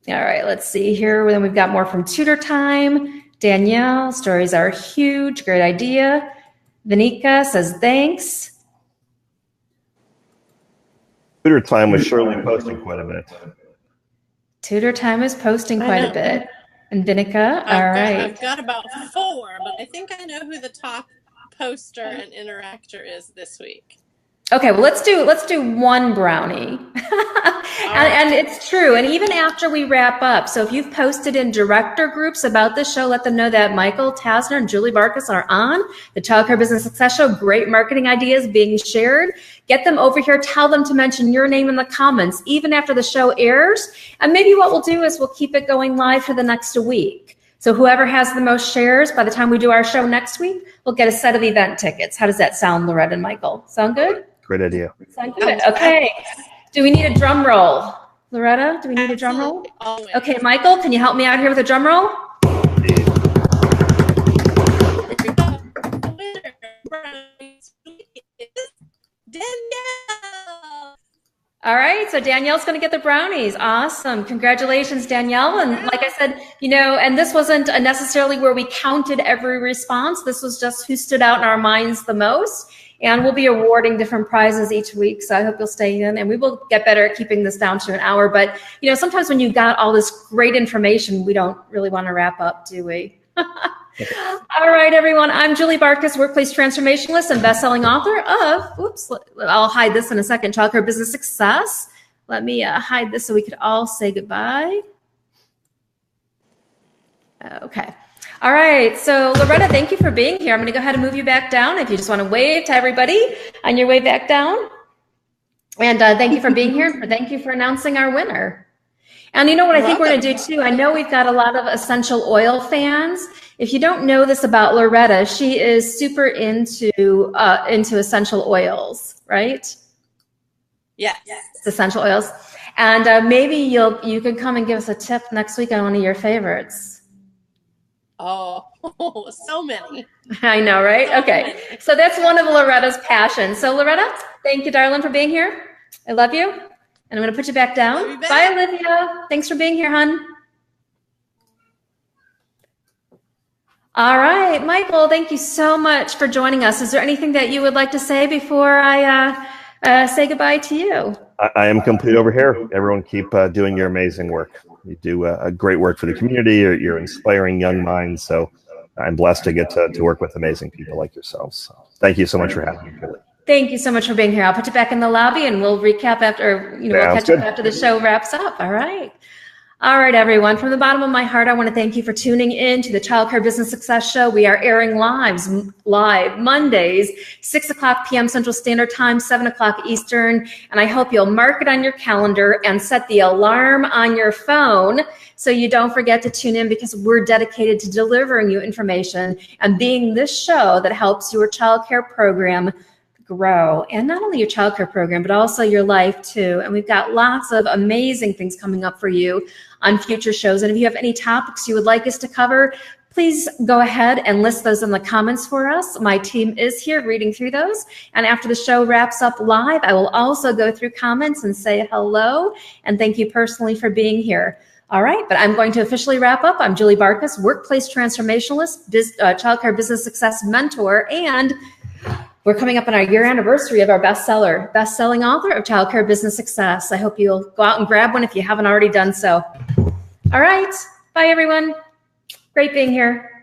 All right, let's see here. Then we've got more from Tutor time. Danielle, stories are huge. Great idea. Vanika says thanks. Tutor time was surely posting quite a bit. Tutor time is posting quite a bit. And Vinica, right. I've got about 4, but I think I know who the top poster and interactor is this week. Okay, well, let's do one brownie. And it's true. And even after we wrap up, so if you've posted in director groups about this show, let them know that Michael Tasner and Julie Bartkus are on the Child Care Business Success Show. Great marketing ideas being shared. Get them over here. Tell them to mention your name in the comments, even after the show airs. And maybe what we'll do is we'll keep it going live for the next week. So whoever has the most shares, by the time we do our show next week, we'll get a set of event tickets. How does that sound, Loretta and Michael? Sound good? Great idea. Sound good. Okay. Do we need a drum roll? Loretta, do we need a drum roll? Always. Okay, Michael, can you help me out here with a drum roll? Danielle. All right, so Danielle's going to get the brownies. Awesome. Congratulations, Danielle. And like I said, and this wasn't necessarily where we counted every response. This was just who stood out in our minds the most. And we'll be awarding different prizes each week. So I hope you'll stay in, and we will get better at keeping this down to an hour. But, sometimes when you got all this great information, we don't really want to wrap up, do we? All right, everyone. I'm Julie Bartkus, workplace transformationalist and best-selling author of, I'll hide this in a second, Child Care Business Success. Let me hide this so we could all say goodbye. Okay. All right. So, Loretta, thank you for being here. I'm going to go ahead and move you back down if you just want to wave to everybody on your way back down. And thank you for being here. And thank you for announcing our winner. And you know what I think we're going to do too? I know we've got a lot of essential oil fans. If you don't know this about Loretta, she is super into essential oils, right? Yes. It's essential oils. And maybe you can come and give us a tip next week on one of your favorites. Oh, so many. I know, right? Okay. So that's one of Loretta's passions. So Loretta, thank you, darling, for being here. I love you. And I'm going to put you back down. You back. Bye, Olivia. Thanks for being here, hon. All right. Michael, thank you so much for joining us. Is there anything that you would like to say before I say goodbye to you? I am complete over here. Everyone keep doing your amazing work. You do a great work for the community. You're inspiring young minds. So I'm blessed to get to work with amazing people like yourselves. So thank you so much for having me, Julie. Thank you so much for being here. I'll put you back in the lobby and we'll recap after, we'll catch up after the show wraps up. All right. All right, everyone. From the bottom of my heart, I want to thank you for tuning in to the Child Care Business Success Show. We are airing live Mondays, 6:00 p.m. Central Standard Time, 7:00 Eastern. And I hope you'll mark it on your calendar and set the alarm on your phone so you don't forget to tune in, because we're dedicated to delivering you information and being this show that helps your child care program grow, and not only your childcare program, but also your life too. And we've got lots of amazing things coming up for you on future shows. And if you have any topics you would like us to cover, please go ahead and list those in the comments for us. My team is here reading through those. And after the show wraps up live, I will also go through comments and say hello and thank you personally for being here. All right, but I'm going to officially wrap up. I'm Julie Bartkus, workplace transformationalist, childcare business success mentor, and we're coming up on our year anniversary of our best-selling author of Child Care Business Success. I hope you'll go out and grab one if you haven't already done so. All right. Bye, everyone. Great being here.